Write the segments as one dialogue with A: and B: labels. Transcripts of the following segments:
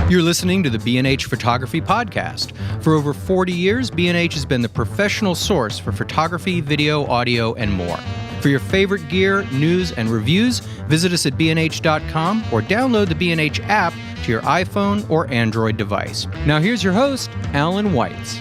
A: You're listening to the B&H Photography Podcast. For over 40 years, B&H has been the professional source for photography, video, audio, and more. For your favorite gear, news, and reviews, visit us at bnh.com or download the B&H app to your iPhone or Android device. Now here's your host, Alan Weitz.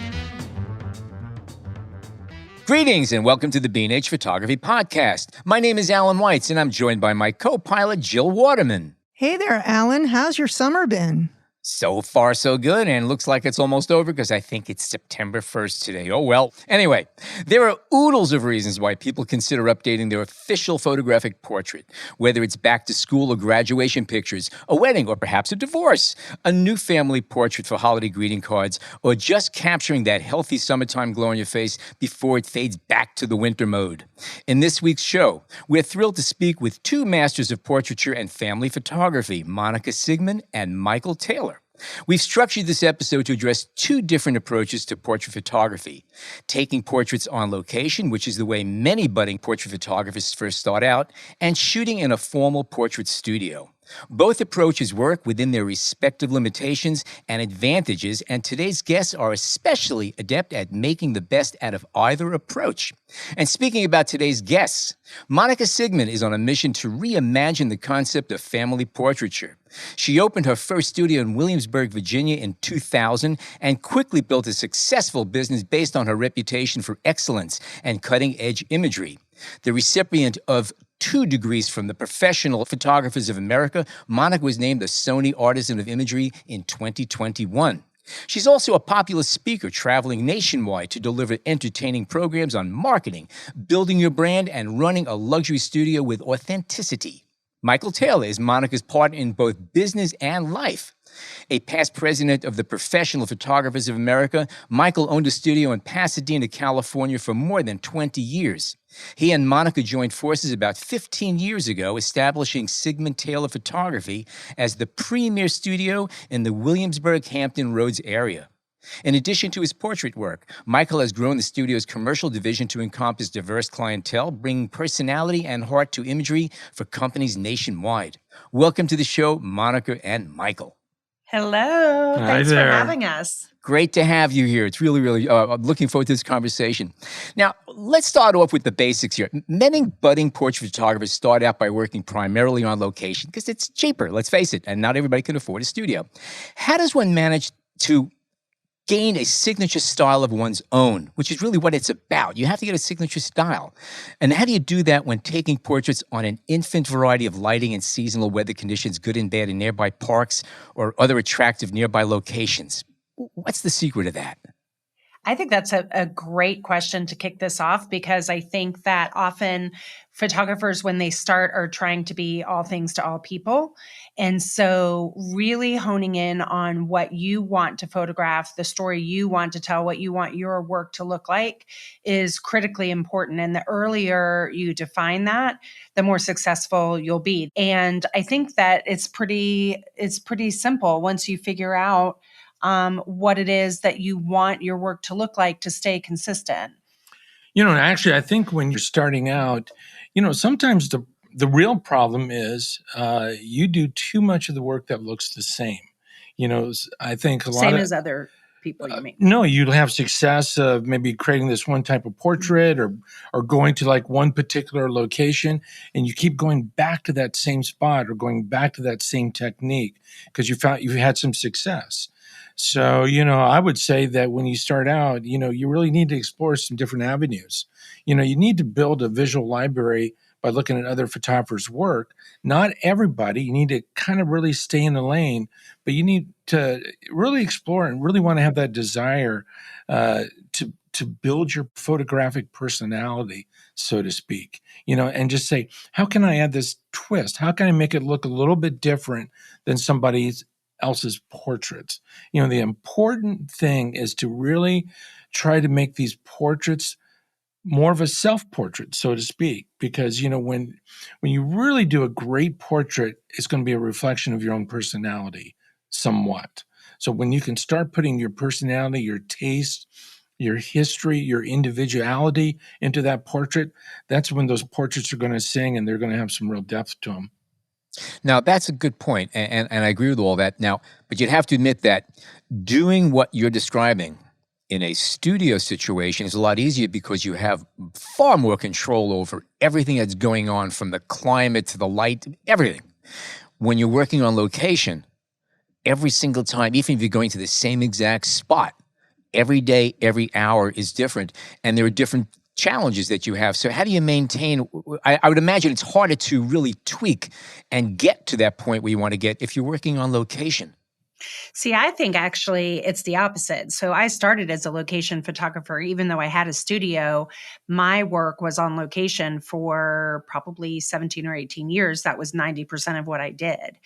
B: Greetings and welcome to the B&H Photography Podcast. My name is Alan Weitz and I'm joined by my co-pilot, Jill Waterman.
C: Hey there, Alan. How's your summer been?
B: So far, so good, and looks like it's almost over because I think it's September 1st today. Oh, well. Anyway, there are oodles of reasons why people consider updating their official photographic portrait, whether it's back to school or graduation pictures, a wedding or perhaps a divorce, a new family portrait for holiday greeting cards, or just capturing that healthy summertime glow on your face before it fades back to the winter mode. In this week's show, we're thrilled to speak with two masters of portraiture and family photography, Monica Sigmon and Michael Taylor. We've structured this episode to address two different approaches to portrait photography. Taking portraits on location, which is the way many budding portrait photographers first start out, and shooting in a formal portrait studio. Both approaches work within their respective limitations and advantages, and today's guests are especially adept at making the best out of either approach. And speaking about today's guests, Monica Sigmon is on a mission to reimagine the concept of family portraiture. She opened her first studio in Williamsburg, Virginia in 2000 and quickly built a successful business based on her reputation for excellence and cutting-edge imagery. The recipient of 2 degrees from the Professional Photographers of America, Monica was named the Sony Artisan of Imagery in 2021. She's also a popular speaker traveling nationwide to deliver entertaining programs on marketing, building your brand, and running a luxury studio with authenticity. Michael Taylor is Monica's partner in both business and life. A past president of the Professional Photographers of America, Michael owned a studio in Pasadena, California for more than 20 years. He and Monica joined forces about 15 years ago, establishing SigmonTaylor Photography as the premier studio in the Williamsburg, Hampton Roads area. In addition to his portrait work, Michael has grown the studio's commercial division to encompass diverse clientele, bringing personality and heart to imagery for companies nationwide. Welcome to the show, Monica and Michael.
D: Hello. Thanks for having us.
B: Great to have you here. It's really, I'm looking forward to this conversation. Now, let's start off with the basics here. Many budding portrait photographers start out by working primarily on location because it's cheaper, let's face it, and not everybody can afford a studio. How does one manage to gain a signature style of one's own, which is really what it's about? You have to get a signature style. And how do you do that when taking portraits on an infinite variety of lighting and seasonal weather conditions, good and bad, in nearby parks or other attractive nearby locations? What's the secret of that?
D: I think that's a great question to kick this off, because I think that often photographers, when they start, are trying to be all things to all people. And so really honing in on what you want to photograph, the story you want to tell, what you want your work to look like is critically important. And the earlier you define that, the more successful you'll be. And I think that it's pretty simple once you figure out what it is that you want your work to look like to stay consistent.
E: Actually, I think when you're starting out, sometimes the real problem is you do too much of the work that looks the same. I think a lot
D: same as other people, you mean?
E: No, you'll have success of maybe creating this one type of portrait or going to like one particular location, and you keep going back to that same spot or going back to that same technique because you've had some success. So, I would say that when you start out, you really need to explore some different avenues. You need to build a visual library by looking at other photographers' work. Not everybody, you need to kind of really stay in the lane, but you need to really explore and really want to have that desire to build your photographic personality, so to speak, and just say, how can I add this twist? How can I make it look a little bit different than somebody else's portraits? The important thing is to really try to make these portraits more of a self-portrait, so to speak, because, when you really do a great portrait, it's going to be a reflection of your own personality somewhat. So when you can start putting your personality, your taste, your history, your individuality into that portrait, that's when those portraits are going to sing and they're going to have some real depth to them.
B: Now, that's a good point, and I agree with all that. Now, but you'd have to admit that doing what you're describing in a studio situation is a lot easier because you have far more control over everything that's going on, from the climate to the light, everything. When you're working on location, every single time, even if you're going to the same exact spot, every day, every hour is different, and there are different challenges that you have. So how do you maintain, I would imagine it's harder to really tweak and get to that point where you want to get if you're working on location.
D: See, I think actually it's the opposite. So I started as a location photographer. Even though I had a studio, my work was on location for probably 17 or 18 years. That was 90% of what I did.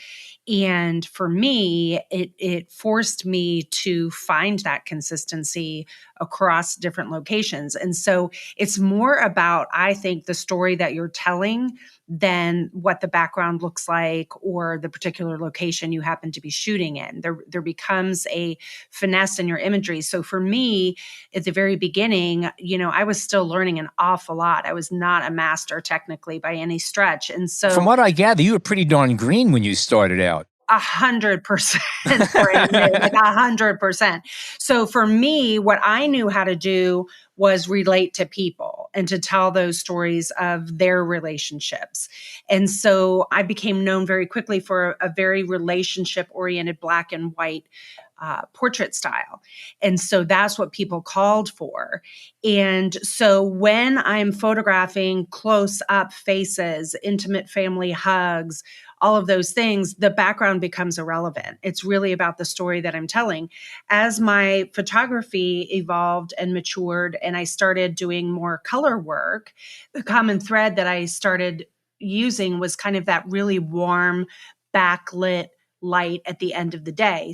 D: And for me, it forced me to find that consistency across different locations. And so it's more about, I think, the story that you're telling than what the background looks like or the particular location you happen to be shooting in. There becomes a finesse in your imagery. So for me, at the very beginning, I was still learning an awful lot. I was not a master technically by any stretch. And so
B: From what I gather, you were pretty darn green when you started out.
D: 100%, like 100%. So for me, what I knew how to do was relate to people and to tell those stories of their relationships. And so I became known very quickly for a very relationship-oriented black and white portrait style. And so that's what people called for. And so when I'm photographing close-up faces, intimate family hugs, all of those things, the background becomes irrelevant. It's really about the story that I'm telling. As my photography evolved and matured and I started doing more color work, the common thread that I started using was kind of that really warm, backlit light at the end of the day.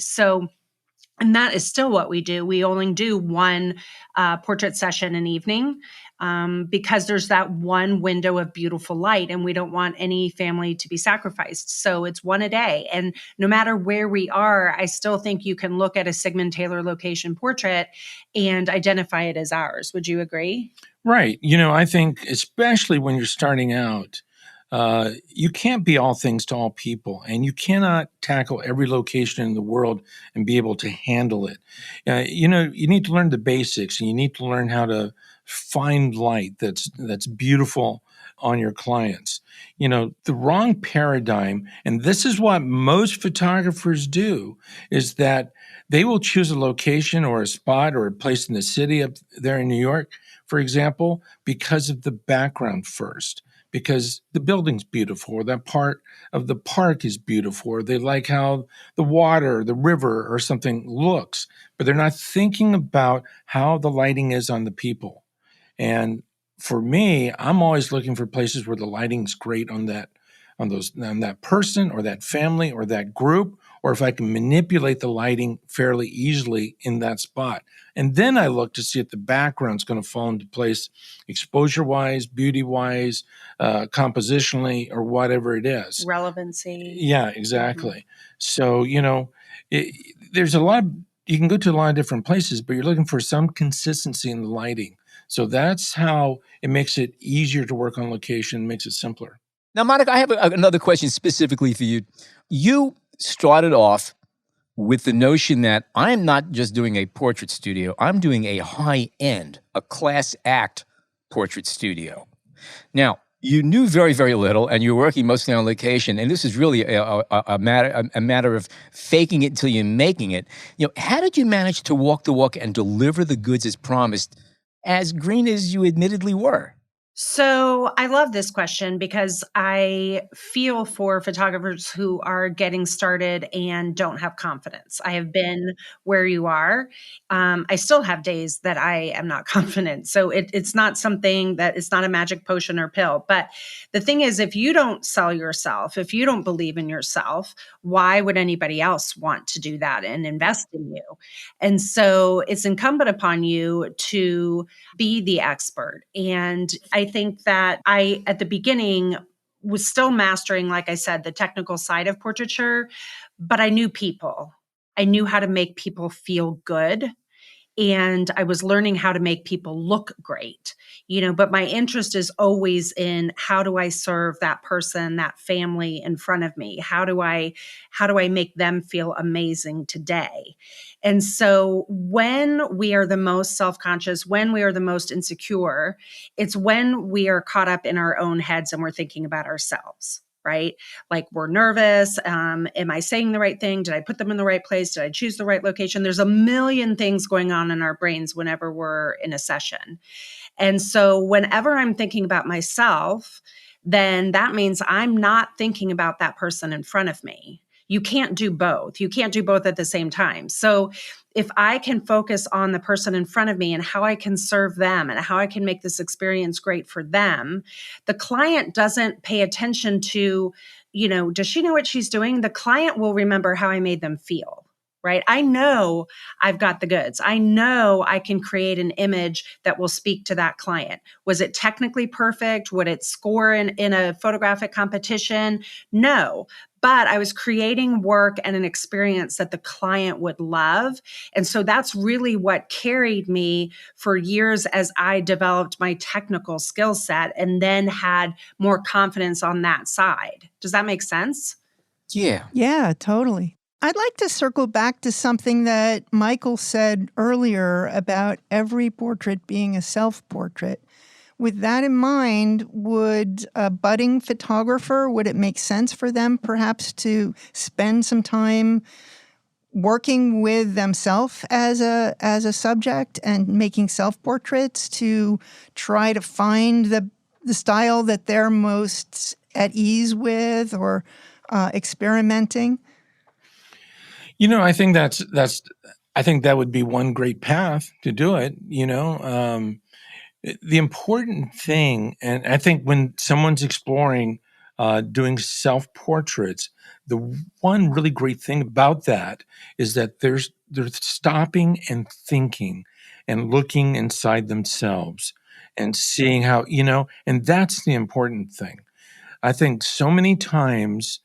D: And that is still what we do. We only do one portrait session an evening because there's that one window of beautiful light and we don't want any family to be sacrificed. So it's one a day. And no matter where we are, I still think you can look at a Sigmon Taylor location portrait and identify it as ours. Would you agree?
E: Right. I think especially when you're starting out, you can't be all things to all people, and you cannot tackle every location in the world and be able to handle it. You need to learn the basics, and you need to learn how to find light that's beautiful on your clients. The wrong paradigm, and this is what most photographers do, is that they will choose a location or a spot or a place in the city up there in New York, for example, because of the background first. Because the building's beautiful, or that part of the park is beautiful, or they like how the water, the river, or something looks, but they're not thinking about how the lighting is on the people. And for me, I'm always looking for places where the lighting's great on that person or that family or that group, or if I can manipulate the lighting fairly easily in that spot. And then I look to see if the background's going to fall into place exposure-wise, beauty-wise, compositionally, or whatever it is.
D: Relevancy.
E: Yeah, exactly. So, there's a lot, you can go to a lot of different places, but you're looking for some consistency in the lighting. So that's how it makes it easier to work on location, makes it simpler.
B: Now, Monica, I have another question specifically for you. You started off with the notion that I'm not just doing a portrait studio, I'm doing a high-end, a class act portrait studio. Now, you knew very, very little, and you were working mostly on location, and this is really a matter of faking it until you're making it. How did you manage to walk the walk and deliver the goods as promised, as green as you admittedly were?
D: So I love this question because I feel for photographers who are getting started and don't have confidence. I have been where you are. I still have days that I am not confident. So it's not something that it's not a magic potion or pill. But the thing is, if you don't sell yourself, if you don't believe in yourself, why would anybody else want to do that and invest in you? And so it's incumbent upon you to be the expert. And I think that I, at the beginning, was still mastering, like I said, the technical side of portraiture, but I knew people. I knew how to make people feel good. and I was learning how to make people look great, but my interest is always in how do I serve that person, that family in front of me? How do I make them feel amazing today? And so when we are the most self-conscious, when we are the most insecure, it's when we are caught up in our own heads and we're thinking about ourselves. Right? Like we're nervous. Am I saying the right thing? Did I put them in the right place? Did I choose the right location? There's a million things going on in our brains whenever we're in a session. And so whenever I'm thinking about myself, then that means I'm not thinking about that person in front of me. You can't do both. You can't do both at the same time. So if I can focus on the person in front of me and how I can serve them and how I can make this experience great for them, the client doesn't pay attention to, does she know what she's doing? The client will remember how I made them feel. Right? I know I've got the goods. I know I can create an image that will speak to that client. Was it technically perfect? Would it score in a photographic competition? No. But I was creating work and an experience that the client would love. And so that's really what carried me for years as I developed my technical skill set and then had more confidence on that side. Does that make sense?
B: Yeah.
C: Yeah, totally. I'd like to circle back to something that Michael said earlier about every portrait being a self-portrait. With that in mind, would a budding photographer, would it make sense for them perhaps to spend some time working with themselves as a subject and making self-portraits to try to find the style that they're most at ease with or experimenting?
E: I think I think that would be one great path to do it. The important thing, and I think when someone's exploring doing self-portraits, the one really great thing about that is that they're stopping and thinking and looking inside themselves and seeing how, and that's the important thing. I think so many times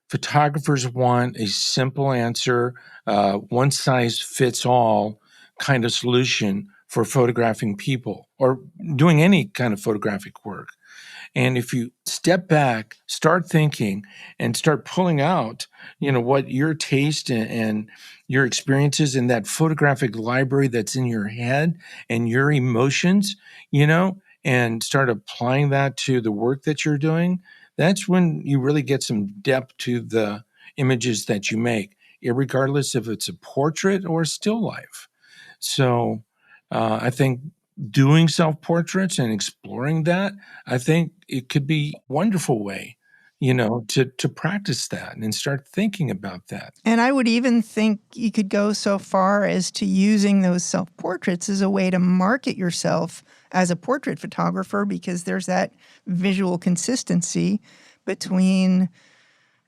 E: photographers want a simple answer, one size fits all kind of solution for photographing people or doing any kind of photographic work. And if you step back, start thinking, and start pulling out, what your taste and your experiences in that photographic library that's in your head and your emotions, and start applying that to the work that you're doing, that's when you really get some depth to the images that you make, regardless if it's a portrait or a still life. So I think doing self-portraits and exploring that, I think it could be a wonderful way, to practice that and start thinking about that.
C: And I would even think you could go so far as to using those self-portraits as a way to market yourself as a portrait photographer, because there's that visual consistency between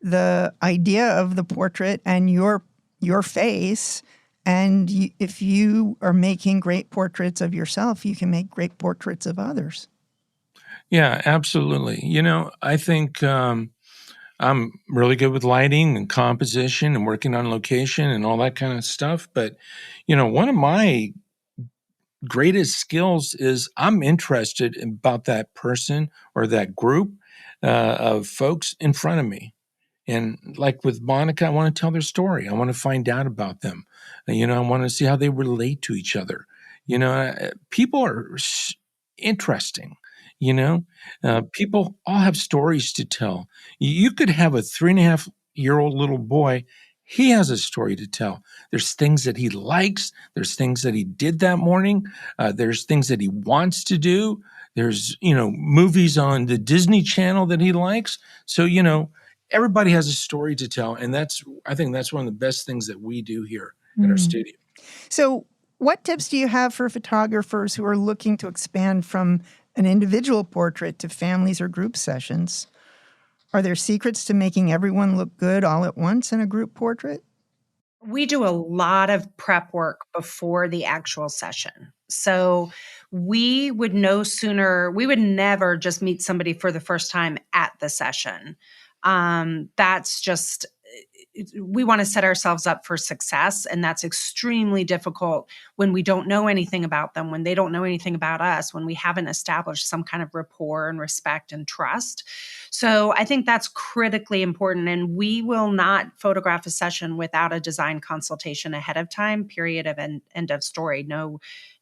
C: the idea of the portrait and your face. And if you are making great portraits of yourself, you can make great portraits of others.
E: Yeah, absolutely. I think I'm really good with lighting and composition and working on location and all that kind of stuff. But, one of my greatest skills is I'm interested about that person or that group of folks in front of me. And like with Monica, I want to tell their story. I want to find out about them. I want to see how they relate to each other. People are interesting. People all have stories to tell. You could have a 3.5-year-old little boy. He has a story to tell. There's things that he likes. There's things that he did that morning. There's things that he wants to do. There's, movies on the Disney Channel that he likes. So, everybody has a story to tell. And I think that's one of the best things that we do here at our studio.
C: So what tips do you have for photographers who are looking to expand from an individual portrait to families or group sessions? Are there secrets to making everyone look good all at once in a group portrait?
D: We do a lot of prep work before the actual session. So we would never just meet somebody for the first time at the session. That's just, we want to set ourselves up for success. And that's extremely difficult when we don't know anything about them, when they don't know anything about us, when we haven't established some kind of rapport and respect and trust. So I think that's critically important. And we will not photograph a session without a design consultation ahead of time, period of end of story.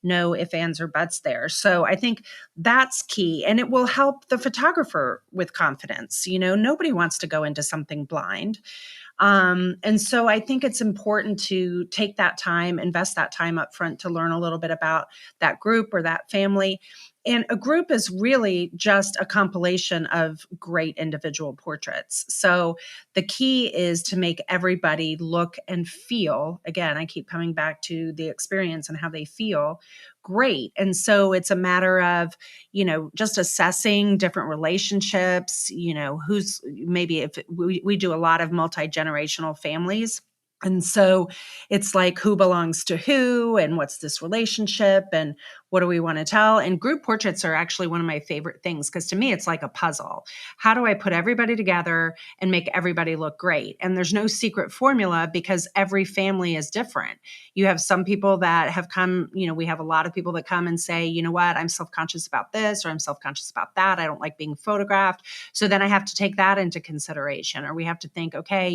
D: No ifs, ands, or buts there. So I think that's key. And it will help the photographer with confidence. Nobody wants to go into something blind. And so I think it's important to take that time, invest that time up front to learn a little bit about that group or that family. And a group is really just a compilation of great individual portraits. So the key is to make everybody look and feel, again, I keep coming back to the experience and how they feel, great. And so it's a matter of, just assessing different relationships, who's maybe if we do a lot of multi-generational families. And so it's like who belongs to who and what's this relationship and what do we want to tell? And group portraits are actually one of my favorite things because to me, it's like a puzzle. How do I put everybody together and make everybody look great? And there's no secret formula because every family is different. You have some people that have come, we have a lot of people that come and say, you know what, I'm self-conscious about this or I'm self-conscious about that. I don't like being photographed. So then I have to take that into consideration. Or we have to think, okay,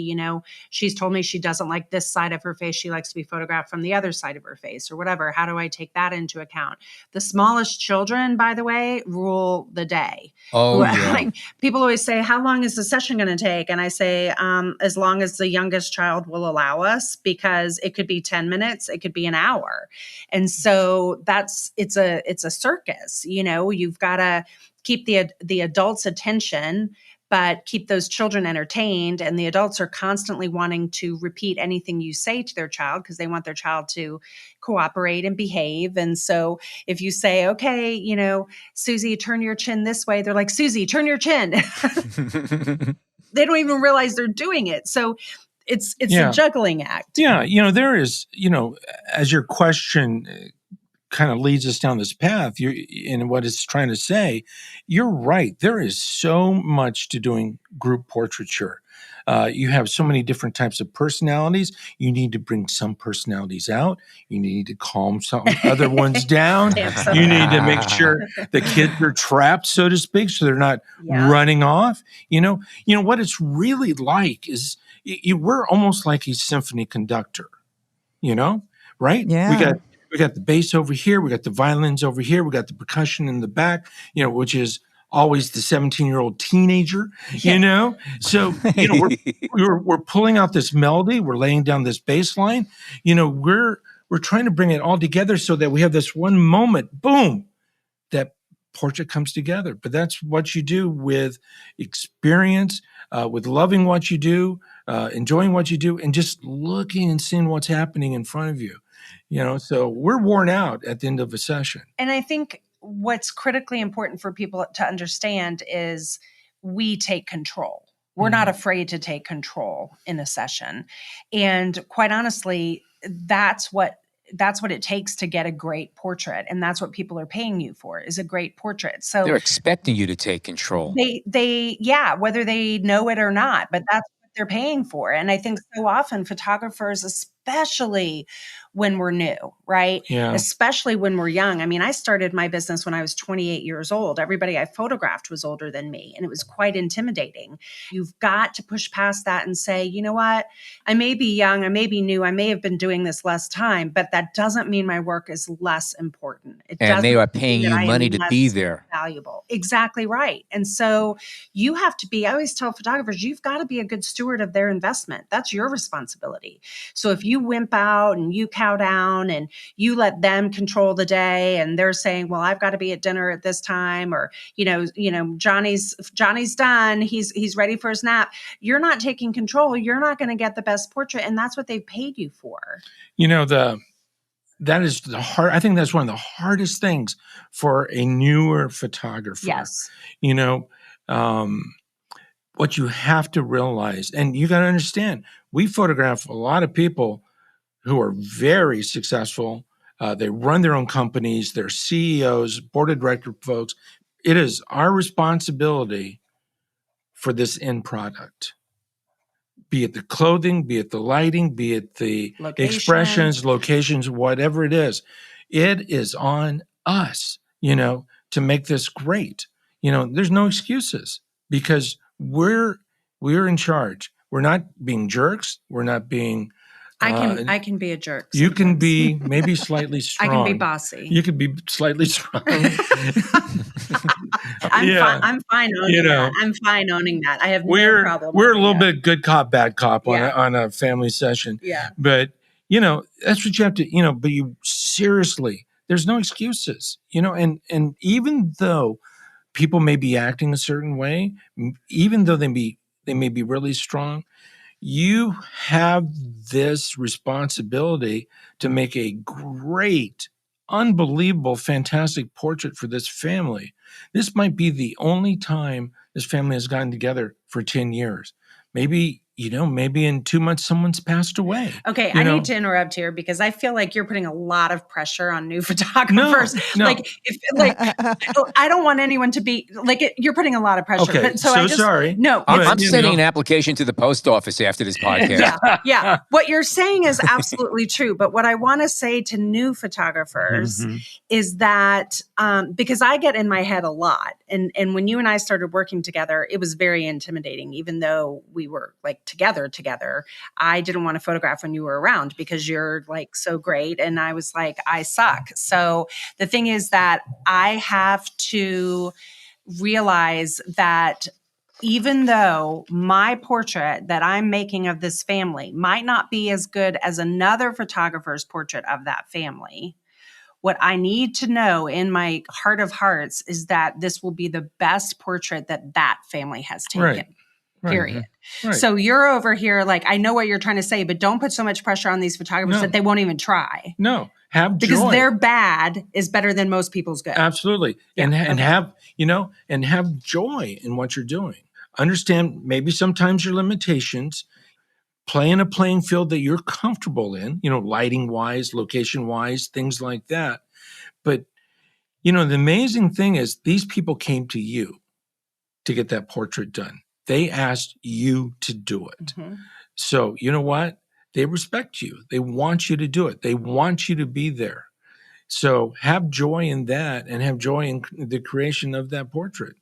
D: she's told me she doesn't like this side of her face. She likes to be photographed from the other side of her face or whatever. How do I take that into account? The smallest children, by the way, rule the day.
B: Oh, yeah.
D: Like, people always say, how long is the session going to take? And I say, as long as the youngest child will allow us, because it could be 10 minutes, it could be an hour. And so it's a circus. You've got to keep the adults' attention, but keep those children entertained. And the adults are constantly wanting to repeat anything you say to their child because they want their child to cooperate and behave. And so if you say, okay, Susie, turn your chin this way, they're like, Susie, turn your chin. They don't even realize they're doing it. So it's a juggling act.
E: Yeah. There is, as your question kind of leads us down this path, in what it's trying to say, you're right. There is so much to doing group portraiture. You have so many different types of personalities. You need to bring some personalities out. You need to calm some other ones down. You need to make sure the kids are trapped, so to speak, so they're not running off. What it's really like is we're almost like a symphony conductor, right?
C: Yeah.
E: We got the bass over here. We got the violins over here. We got the percussion in the back, which is always the 17-year-old teenager, So, we're pulling out this melody. We're laying down this bass line. We're trying to bring it all together so that we have this one moment, boom, that portrait comes together. But that's what you do with experience, with loving what you do, enjoying what you do, and just looking and seeing what's happening in front of you. So we're worn out at the end of a session.
D: And I think what's critically important for people to understand is we take control. We're not afraid to take control in a session. And quite honestly, that's what it takes to get a great portrait. And that's what people are paying you for, is a great portrait. So
B: they're expecting you to take control.
D: They whether they know it or not, but that's what they're paying for. And I think so often photographers, especially when we're new, right?
E: Yeah.
D: Especially when we're young. I mean, I started my business when I was 28 years old. Everybody I photographed was older than me, and it was quite intimidating. You've got to push past that and say, you know what? I may be young, I may be new, I may have been doing this less time, but that doesn't mean my work is less important.
B: And they are paying you money to be there.
D: Valuable. Exactly right. And so you have to be, I always tell photographers, you've got to be a good steward of their investment. That's your responsibility. So if you wimp out and you cow down and you let them control the day and they're saying, well, I've got to be at dinner at this time, or, Johnny's done. He's ready for his nap. You're not taking control. You're not going to get the best portrait. And that's what they've paid you for.
E: That is I think that's one of the hardest things for a newer photographer.
D: Yes.
E: What you have to realize, and you got to understand, we photograph a lot of people who are very successful. They run their own companies. They're CEOs, board of director folks. It is our responsibility for this end product, be it the clothing, be it the lighting, be it the
D: Location.
E: expressions, locations, whatever it is on us, to make this great. There's no excuses because we're in charge. We're not being jerks. We're not being.
D: I can be a jerk.
E: You can
D: sometimes.
E: be maybe slightly strong.
D: I can be bossy.
E: You could be slightly strong.
D: I'm fine owning that. I'm fine owning that. I have no problem.
E: We're a little bit good cop, bad cop on a family session.
D: Yeah.
E: But, that's what you have to, but you seriously, there's no excuses, and even though people may be acting a certain way, even though they may be really strong, you have this responsibility to make a great, unbelievable, fantastic portrait for this family. This might be the only time this family has gotten together for 10 years. Maybe in 2 months someone's passed away.
D: Okay, I need to interrupt here because I feel like you're putting a lot of pressure on new photographers.
E: No.
D: I don't want anyone to be you're putting a lot of pressure.
E: Okay,
D: but
E: sorry.
D: No,
B: I'm sending an application to the post office after this podcast.
D: Yeah. What you're saying is absolutely true. But what I want to say to new photographers is that because I get in my head a lot, and when you and I started working together, it was very intimidating, even though we were together. I didn't want to photograph when you were around because you're so great. And I was like, I suck. So the thing is that I have to realize that even though my portrait that I'm making of this family might not be as good as another photographer's portrait of that family, what I need to know in my heart of hearts is that this will be the best portrait that family has taken.
E: Right.
D: Period.
E: Right.
D: So you're over here I know what you're trying to say, but don't put so much pressure on these photographers that they won't even try.
E: No, have joy.
D: Because their bad is better than most people's good.
E: Absolutely. And have joy in what you're doing. Understand maybe sometimes your limitations. Play in a playing field that you're comfortable in, lighting wise, location wise, things like that. But, the amazing thing is these people came to you to get that portrait done. They asked you to do it. Mm-hmm. So you know what? They respect you. They want you to do it. They want you to be there. So have joy in that and have joy in the creation of that portrait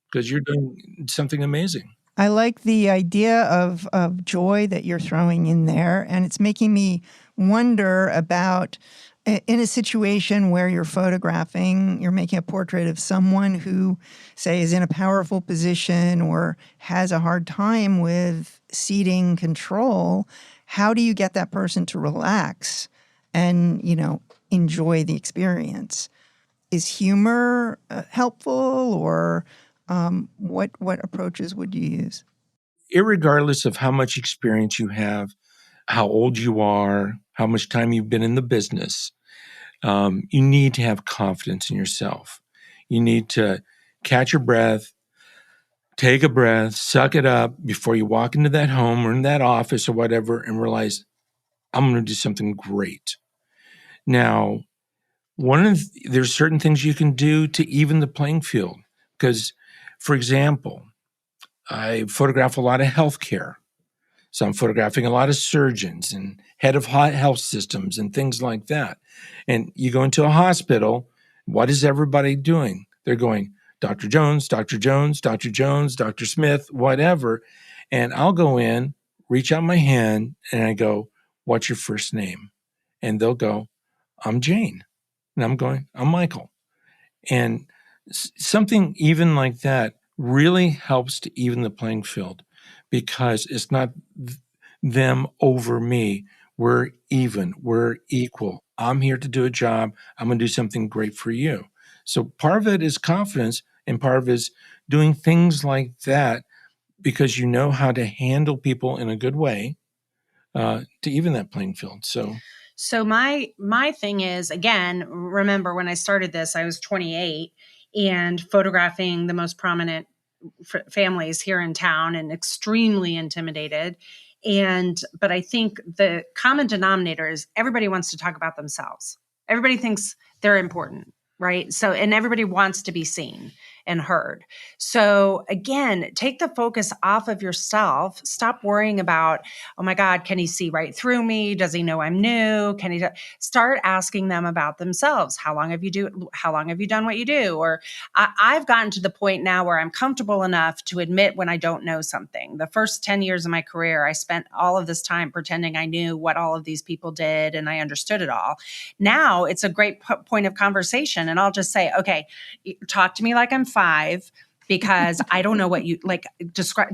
E: because you're doing something amazing.
C: I like the idea of joy that you're throwing in there. And it's making me wonder about in a situation where you're making a portrait of someone who, say, is in a powerful position or has a hard time with ceding control, how do you get that person to relax and, enjoy the experience? Is humor helpful, or what approaches would you use?
E: Irregardless of how much experience you have, how old you are, how much time you've been in the business, you need to have confidence in yourself. You need to catch your breath, take a breath, suck it up before you walk into that home or in that office or whatever and realize, I'm going to do something great. Now, there's certain things you can do to even the playing field. Because, for example, I photograph a lot of healthcare. So I'm photographing a lot of surgeons and head of health systems and things like that. And you go into a hospital, what is everybody doing? They're going, Dr. Jones, Dr. Jones, Dr. Jones, Dr. Smith, whatever. And I'll go in, reach out my hand, and I go, what's your first name? And they'll go, I'm Jane. And I'm going, I'm Michael. And something even like that really helps to even the playing field. Because it's not them over me. We're even. We're equal. I'm here to do a job. I'm going to do something great for you. So part of it is confidence, and part of it is doing things like that because you know how to handle people in a good way to even that playing field.
D: So my thing is, again, remember when I started this, I was 28 and photographing the most prominent families here in town and extremely intimidated. But I think the common denominator is everybody wants to talk about themselves. Everybody thinks they're important, right? So, and everybody wants to be seen. and heard. So again, take the focus off of yourself. Stop worrying about, oh my God, can he see right through me? Does he know I'm new? Can he start asking them about themselves? How long have you done what you do? Or I've gotten to the point now where I'm comfortable enough to admit when I don't know something. The first 10 years of my career, I spent all of this time pretending I knew what all of these people did and I understood it all. Now it's a great point of conversation. And I'll just say, okay, talk to me like I'm 5 because I don't know what you like.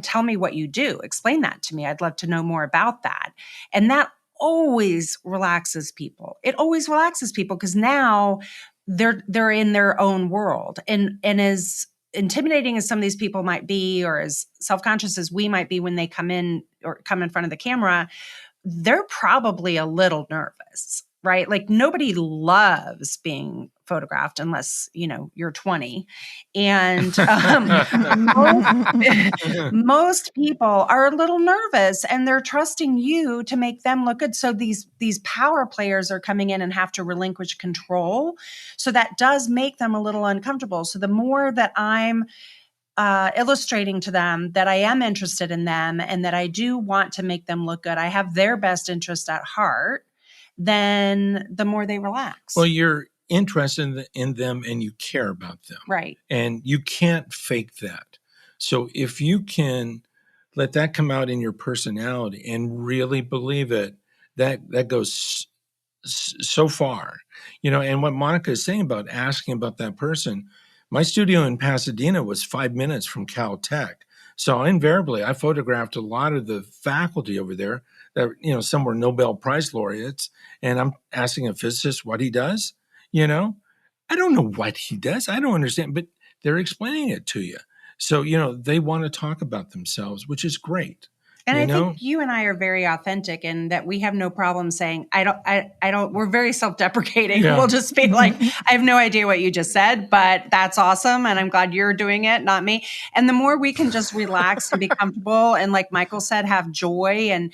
D: Tell me what you do. Explain that to me. I'd love to know more about that. And that always relaxes people. It always relaxes people because now they're in their own world. And as intimidating as some of these people might be, or as self-conscious as we might be when they come in front of the camera, they're probably a little nervous, right? Like nobody loves being photographed unless, you're 20. And most people are a little nervous and they're trusting you to make them look good. So these power players are coming in and have to relinquish control. So that does make them a little uncomfortable. So the more that I'm illustrating to them that I am interested in them and that I do want to make them look good, I have their best interest at heart, then the more they relax.
E: Well, you're interested in them and you care about them.
D: Right.
E: And you can't fake that. So if you can let that come out in your personality and really believe it, that goes so far. And what Monica is saying about asking about that person, my studio in Pasadena was 5 minutes from Caltech. So invariably, I photographed a lot of the faculty over there that, some were Nobel Prize laureates. And I'm asking a physicist what he does. I don't know what he does. I don't understand, but they're explaining it to you. So, they want to talk about themselves, which is great.
D: And I think you and I are very authentic in that we have no problem saying, I don't, we're very self-deprecating. Yeah. We'll just be like, I have no idea what you just said, but that's awesome. And I'm glad you're doing it, not me. And the more we can just relax and be comfortable and like Michael said, have joy and,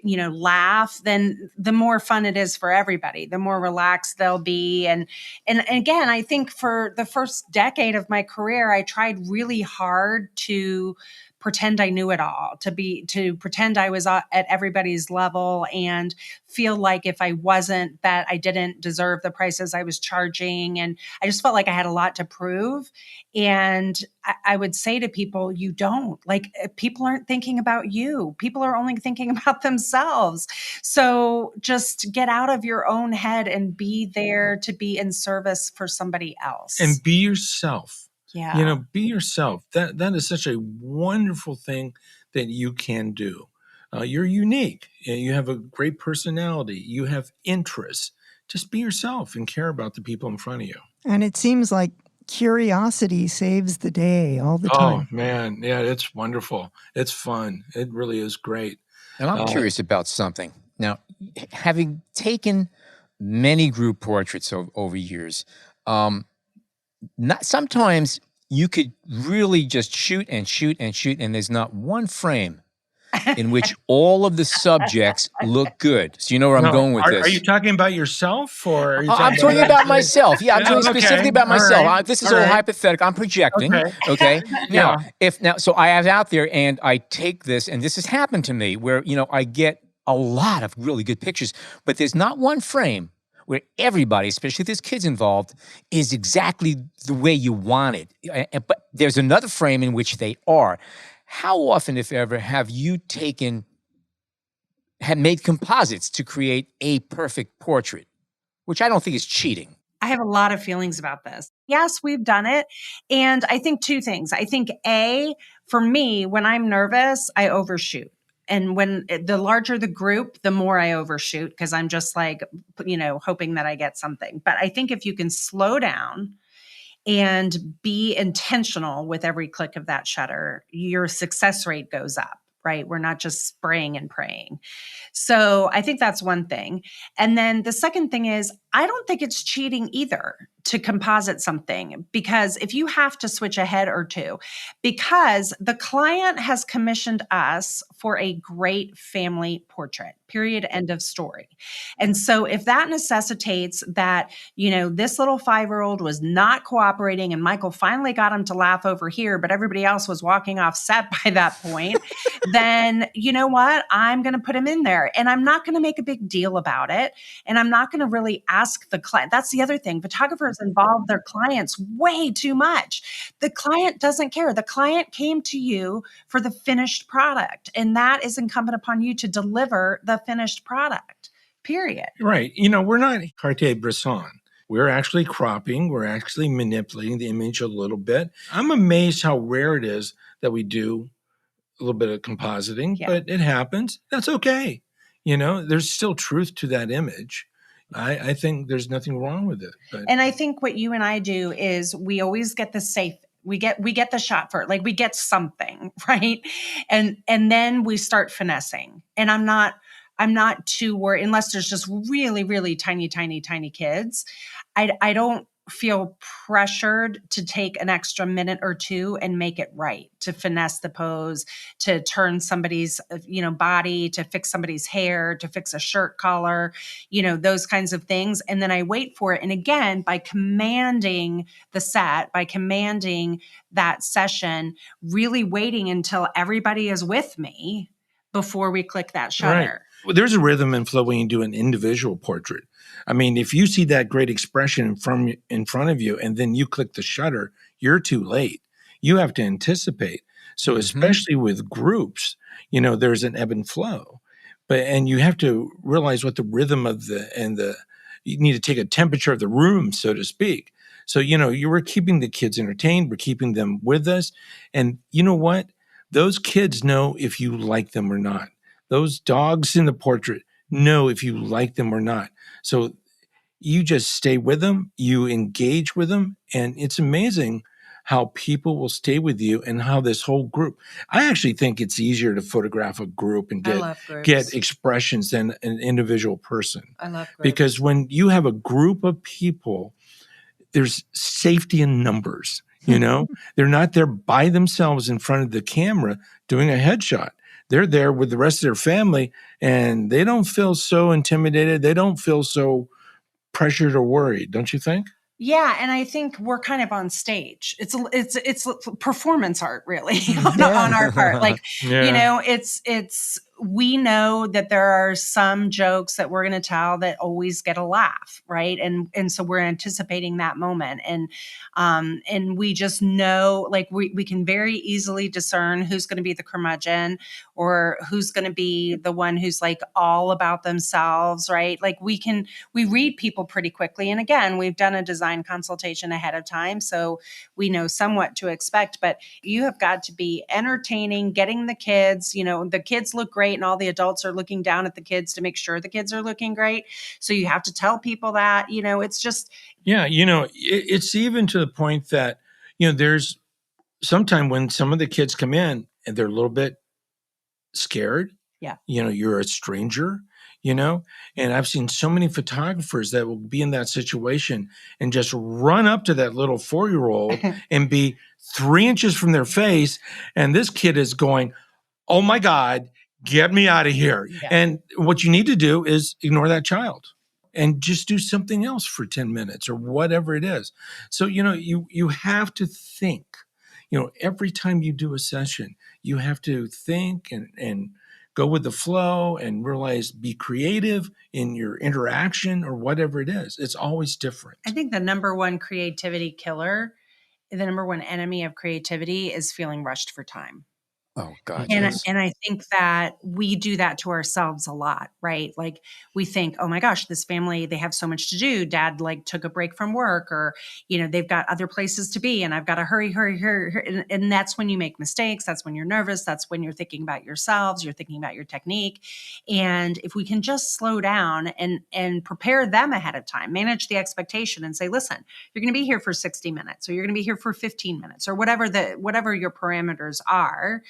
D: laugh, then the more fun it is for everybody, the more relaxed they'll be. And again, I think for the first decade of my career, I tried really hard to pretend I knew it all, to pretend I was at everybody's level and feel like if I wasn't, that I didn't deserve the prices I was charging. And I just felt like I had a lot to prove. And I would say to people, you don't. Like, people aren't thinking about you. People are only thinking about themselves. So just get out of your own head and be there to be in service for somebody else.
E: And be yourself.
D: Yeah.
E: Be yourself. That is such a wonderful thing that you can do. You're unique. You have a great personality. You have interests. Just be yourself and care about the people in front of you.
C: And it seems like curiosity saves the day all the time.
E: Oh, man. Yeah, it's wonderful. It's fun. It really is great.
B: And I'm curious about something. Now, having taken many group portraits over years, sometimes you could really just shoot and shoot and shoot, and there's not one frame in which all of the subjects look good. So you know where I'm going with this.
E: Are you talking about yourself, or are you
B: I'm talking about myself? Yeah, I'm talking specifically about myself. Right. This is all hypothetical. I'm projecting. Okay. So I have out there, and I take this, and this has happened to me, where I get a lot of really good pictures, but there's not one frame where everybody, especially if there's kids involved, is exactly the way you want it. But there's another frame in which they are. How often, if ever, have you made composites to create a perfect portrait? Which I don't think is cheating.
D: I have a lot of feelings about this. Yes, we've done it. And I think two things. I think for me, when I'm nervous, I overshoot. And when the larger the group, the more I overshoot because I'm just like, hoping that I get something. But I think if you can slow down and be intentional with every click of that shutter, your success rate goes up, right? We're not just spraying and praying. So I think that's one thing. And then the second thing is, I don't think it's cheating either to composite something, because if you have to switch a head or two, because the client has commissioned us for a great family portrait, period, end of story. And so if that necessitates that, this little 5-year-old was not cooperating and Michael finally got him to laugh over here, but everybody else was walking off set by that point, then you know what? I'm going to put him in there, and I'm not going to make a big deal about it. And I'm not going to really ask the client. That's the other thing. Photographers involve their clients way too much. The client doesn't care. The client came to you for the finished product, and that is incumbent upon you to deliver the finished product, period.
E: Right. We're not Cartier-Bresson. We're actually cropping. We're actually manipulating the image a little bit. I'm amazed how rare it is that we do a little bit of compositing, but it happens. That's okay. There's still truth to that image. I think there's nothing wrong with it. But.
D: And I think what you and I do is we always get the safe. We get the shot for it. Like we get something, right? And then we start finessing. And I'm not too worried, unless there's just really, really tiny kids. I don't feel pressured to take an extra minute or two and make it right, to finesse the pose, to turn somebody's, body, to fix somebody's hair, to fix a shirt collar, those kinds of things. And then I wait for it. And again, by commanding the set, by commanding that session, really waiting until everybody is with me before we click that shutter.
E: Right. Well, there's a rhythm and flow when you do an individual portrait. I mean, if you see that great expression in front of you and then you click the shutter, you're too late. You have to anticipate. So especially with groups, there's an ebb and flow. And you have to realize what the rhythm of you need to take a temperature of the room, so to speak. So, you were keeping the kids entertained. We're keeping them with us. And you know what? Those kids know if you like them or not. Those dogs in the portrait know if you like them or not. So you just stay with them, you engage with them, and it's amazing how people will stay with you and how this whole group. I actually think it's easier to photograph a group and get expressions than an individual person.
D: I love groups.
E: Because when you have a group of people, there's safety in numbers. They're not there by themselves in front of the camera doing a headshot. They're there with the rest of their family, and they don't feel so intimidated. They don't feel so pressured or worried, don't you think?
D: Yeah, and I think we're kind of on stage. It's performance art, really, on our part. Like, it's we know that there are some jokes that we're going to tell that always get a laugh, right? And so we're anticipating that moment, and we just know, like, we can very easily discern who's going to be the curmudgeon or who's going to be the one who's like all about themselves, right? Like we read people pretty quickly, and again, we've done a design consultation ahead of time, so we know somewhat to expect. But you have got to be entertaining, getting the kids. The kids look great, and all the adults are looking down at the kids to make sure the kids are looking great. So you have to tell people that, it's just. Yeah.
E: It's even to the point that, there's sometime when some of the kids come in and they're a little bit scared.
D: Yeah.
E: You're a stranger, and I've seen so many photographers that will be in that situation and just run up to that little 4-year-old and be 3 inches from their face. And this kid is going, oh my God, get me out of here. Yeah. And what you need to do is ignore that child and just do something else for 10 minutes or whatever it is. So, you have to think, every time you do a session, you have to think and go with the flow and realize, be creative in your interaction or whatever it is. It's always different.
D: I think the number one creativity killer, the number one enemy of creativity is feeling rushed for time.
B: Oh, God.
D: And,
B: Yes.
D: and I think that we do that to ourselves a lot, right? Like we think, oh my gosh, this family, they have so much to do. Dad took a break from work, or, they've got other places to be and I've got to hurry. And that's when you make mistakes. That's when you're nervous. That's when you're thinking about yourselves. You're thinking about your technique. And if we can just slow down and prepare them ahead of time, manage the expectation and say, listen, you're going to be here for 60 minutes or you're going to be here for 15 minutes or whatever your parameters are.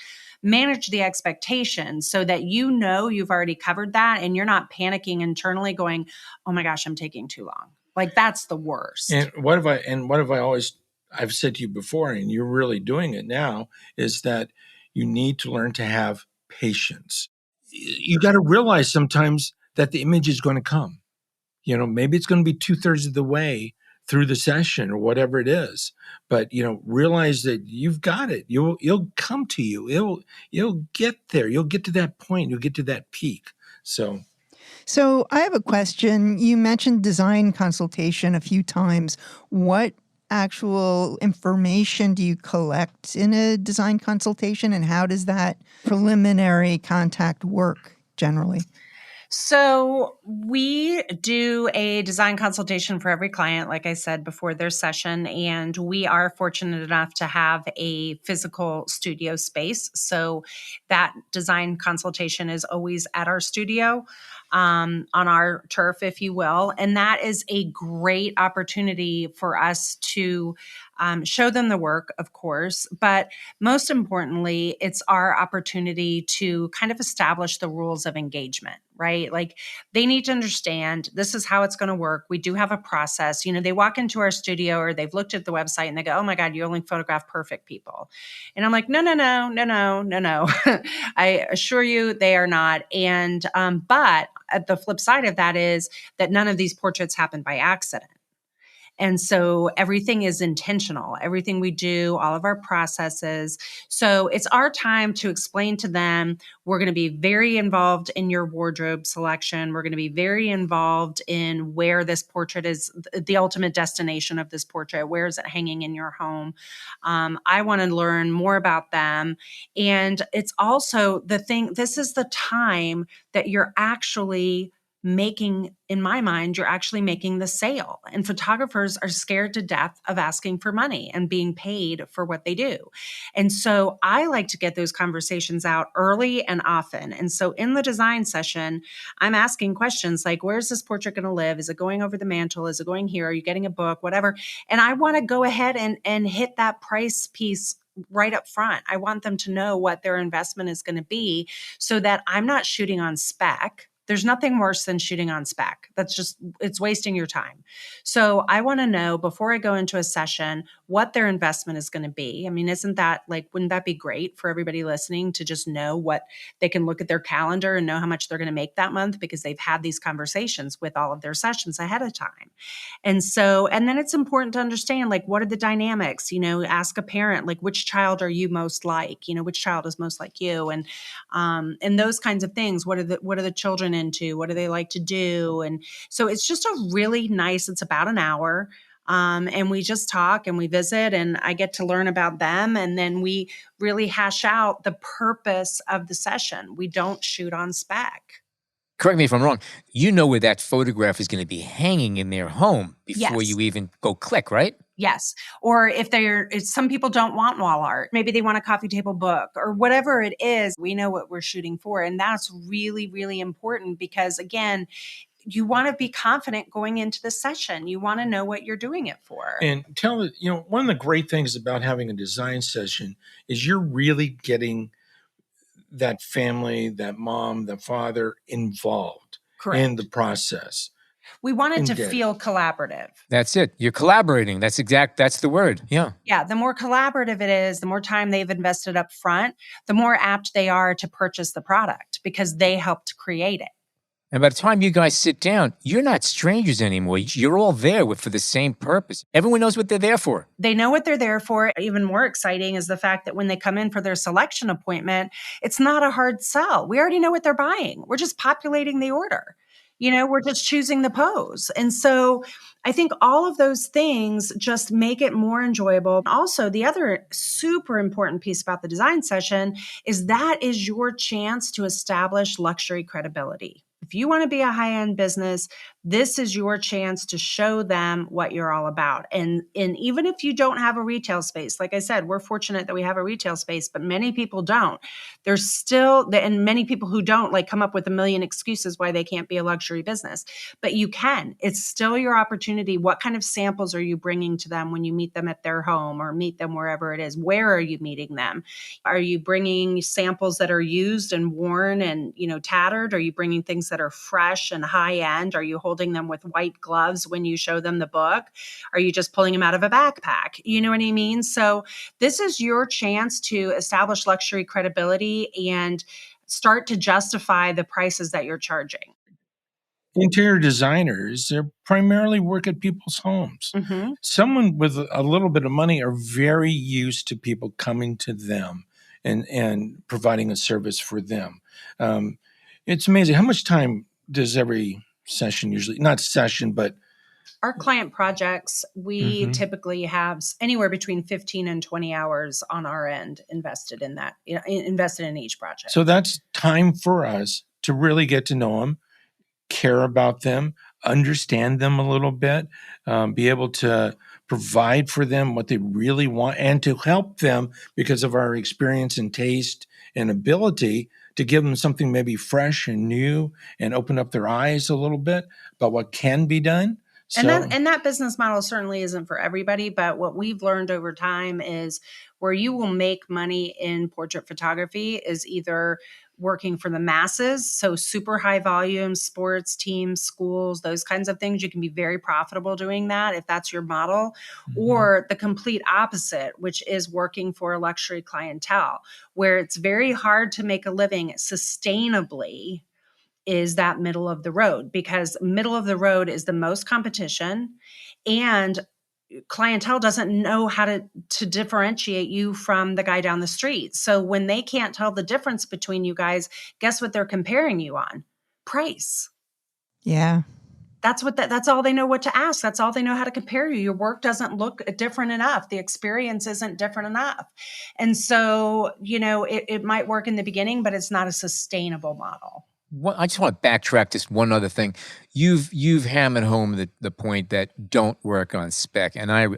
D: Manage the expectations so that you've already covered that and you're not panicking internally going, oh my gosh, I'm taking too long. Like that's the worst.
E: And what have I always I've said to you before, and you're really doing it now, is that you need to learn to have patience. You got to realize sometimes that the image is going to come. Maybe it's going to be 2/3 of the way through the session or whatever it is, but realize that you've got it. You'll come to you. You'll get there. You'll get to that point. You'll get to that peak.
C: So I have a question. You mentioned design consultation a few times. What actual information do you collect in a design consultation, and how does that preliminary contact work generally?
D: So we do a design consultation for every client, like I said, before their session. And we are fortunate enough to have a physical studio space. So that design consultation is always at our studio, on our turf, if you will. And that is a great opportunity for us to show them the work, of course, but most importantly, it's our opportunity to kind of establish the rules of engagement, right? Like they need to understand this is how it's going to work. We do have a process. They walk into our studio or they've looked at the website and they go, oh my God, you only photograph perfect people. And I'm like, no. I assure you they are not. And, but at the flip side of that is that none of these portraits happen by accident. And so everything is intentional, everything we do, all of our processes. So it's our time to explain to them, we're going to be very involved in your wardrobe selection. We're going to be very involved in where this portrait is, the ultimate destination of this portrait. Where is it hanging in your home? I want to learn more about them. And it's also this is the time that you're actually in my mind, you're actually making the sale. And photographers are scared to death of asking for money and being paid for what they do. And so I like to get those conversations out early and often. And so in the design session, I'm asking questions like, where's this portrait going to live? Is it going over the mantle? Is it going here? Are you getting a book? Whatever. And I want to go ahead and hit that price piece right up front. I want them to know what their investment is going to be so that I'm not shooting on spec. There's nothing worse than shooting on spec. It's wasting your time. So I want to know before I go into a session what their investment is going to be. I mean, wouldn't that be great for everybody listening to just know what they can look at their calendar and know how much they're going to make that month because they've had these conversations with all of their sessions ahead of time. And then it's important to understand, what are the dynamics? Ask a parent, which child are you most like? Which child is most like you? And those kinds of things. What are the children into? What do they like to do? And so it's just it's about an hour. And we just talk and we visit and I get to learn about them. And then we really hash out the purpose of the session. We don't shoot on spec.
B: Correct me if I'm wrong. You know where that photograph is going to be hanging in their home before you even go click, right?
D: Yes. Or if some people don't want wall art, maybe they want a coffee table book or whatever it is, we know what we're shooting for. And that's really, really important because again, you want to be confident going into the session. You want to know what you're doing it for.
E: And one of the great things about having a design session is you're really getting that family, that mom, the father involved in the process.
D: We want it to feel collaborative.
B: That's it. You're collaborating. That's the word. Yeah.
D: Yeah. The more collaborative it is, the more time they've invested up front, the more apt they are to purchase the product because they helped create it.
B: And by the time you guys sit down, you're not strangers anymore. You're all there for the same purpose. Everyone knows what they're there for.
D: They know what they're there for. Even more exciting is the fact that when they come in for their selection appointment, it's not a hard sell. We already know what they're buying. We're just populating the order. We're just choosing the pose. And so I think all of those things just make it more enjoyable. Also, the other super important piece about the design session is that is your chance to establish luxury credibility. If you want to be a high-end business, this is your chance to show them what you're all about. And even if you don't have a retail space, like I said, we're fortunate that we have a retail space, but many people don't. There's still, and many people who don't come up with a million excuses why they can't be a luxury business, but you can. It's still your opportunity. What kind of samples are you bringing to them when you meet them at their home or meet them wherever it is? Where are you meeting them? Are you bringing samples that are used and worn and, tattered? Are you bringing things things that are fresh and high end? Are you holding them with white gloves when you show them the book? Are you just pulling them out of a backpack? You know what I mean? So this is your chance to establish luxury credibility and start to justify the prices that you're charging.
E: Interior designers, they primarily work at people's homes.
D: Mm-hmm.
E: Someone with a little bit of money are very used to people coming to them and providing a service for them. It's amazing. How much time does every session usually, not session, but
D: our client projects, we typically have anywhere between 15 and 20 hours on our end invested in that, invested in each project.
E: So that's time for us to really get to know them, care about them, understand them a little bit, be able to provide for them what they really want, and to help them because of our experience and taste and ability to give them something maybe fresh and new and open up their eyes a little bit about what can be done.
D: And that business model certainly isn't for everybody, but what we've learned over time is where you will make money in portrait photography is either working for the masses, so super high volume, sports teams, schools, those kinds of things. You can be very profitable doing that if that's your model, or the complete opposite, which is working for a luxury clientele, where it's very hard to make a living sustainably, is that middle of the road, because middle of the road is the most competition, and clientele doesn't know how to differentiate you from the guy down the street. So when they can't tell the difference between you guys, guess what they're comparing you on? Price.
C: Yeah.
D: That's all they know what to ask. That's all they know how to compare you. Your work doesn't look different enough. The experience isn't different enough. And so, it might work in the beginning, but it's not a sustainable model.
B: I just want to backtrack just one other thing. You've hammered home the point that don't work on spec, and I'm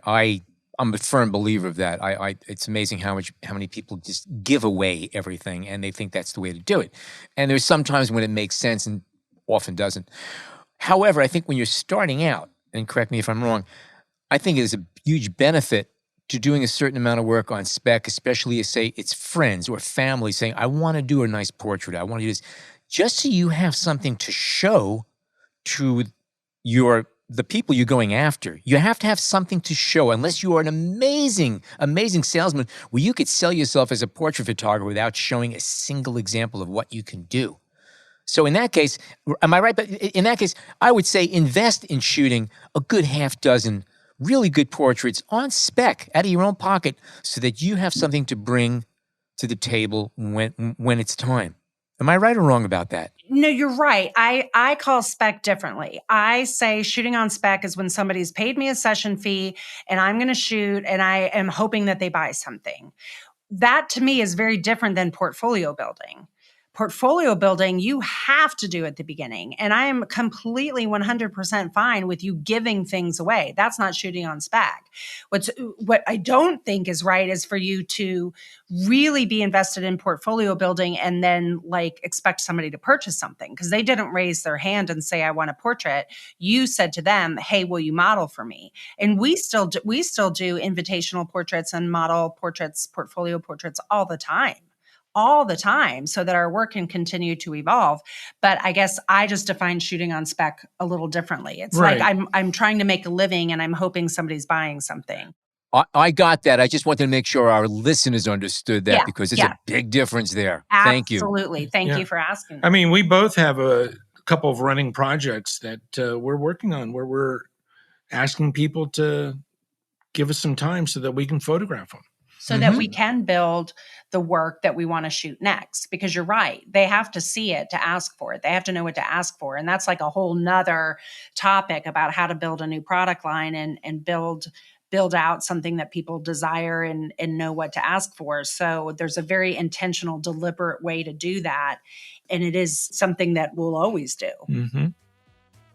B: a firm believer of that. It's amazing how many people just give away everything, and they think that's the way to do it. And there's sometimes when it makes sense, and often doesn't. However, I think when you're starting out, and correct me if I'm wrong, I think there's a huge benefit to doing a certain amount of work on spec, especially if, say, it's friends or family saying, "I want to do a nice portrait. I want to do this." Just so you have something to show to the people you're going after. You have to have something to show, unless you are an amazing, amazing salesman where you could sell yourself as a portrait photographer without showing a single example of what you can do. So in that case, am I right? But in that case, I would say invest in shooting a good half dozen really good portraits on spec out of your own pocket so that you have something to bring to the table when it's time. Am I right or wrong about that?
D: No, you're right. I call spec differently. I say shooting on spec is when somebody's paid me a session fee and I'm going to shoot and I am hoping that they buy something. That to me is very different than portfolio building. Portfolio building, you have to do at the beginning. And I am completely 100% fine with you giving things away. That's not shooting on spec. What I don't think is right is for you to really be invested in portfolio building and then expect somebody to purchase something because they didn't raise their hand and say, "I want a portrait." You said to them, "Hey, will you model for me?" And we still do invitational portraits and model portraits, portfolio portraits all the time so that our work can continue to evolve. But I guess I just define shooting on spec a little differently. It's
E: right.
D: like I'm trying to make a living and I'm hoping somebody's buying something.
B: I got that. I just wanted to make sure our listeners understood that because there's a big difference there. Thank you.
D: Absolutely. Thank you for asking.
E: I mean, we both have a couple of running projects that we're working on where we're asking people to give us some time so that we can photograph them.
D: So that we can build the work that we want to shoot next. Because you're right. They have to see it to ask for it. They have to know what to ask for. And that's like a whole nother topic about how to build a new product line and build out something that people desire and know what to ask for. So there's a very intentional, deliberate way to do that. And it is something that we'll always do.
E: Mm-hmm.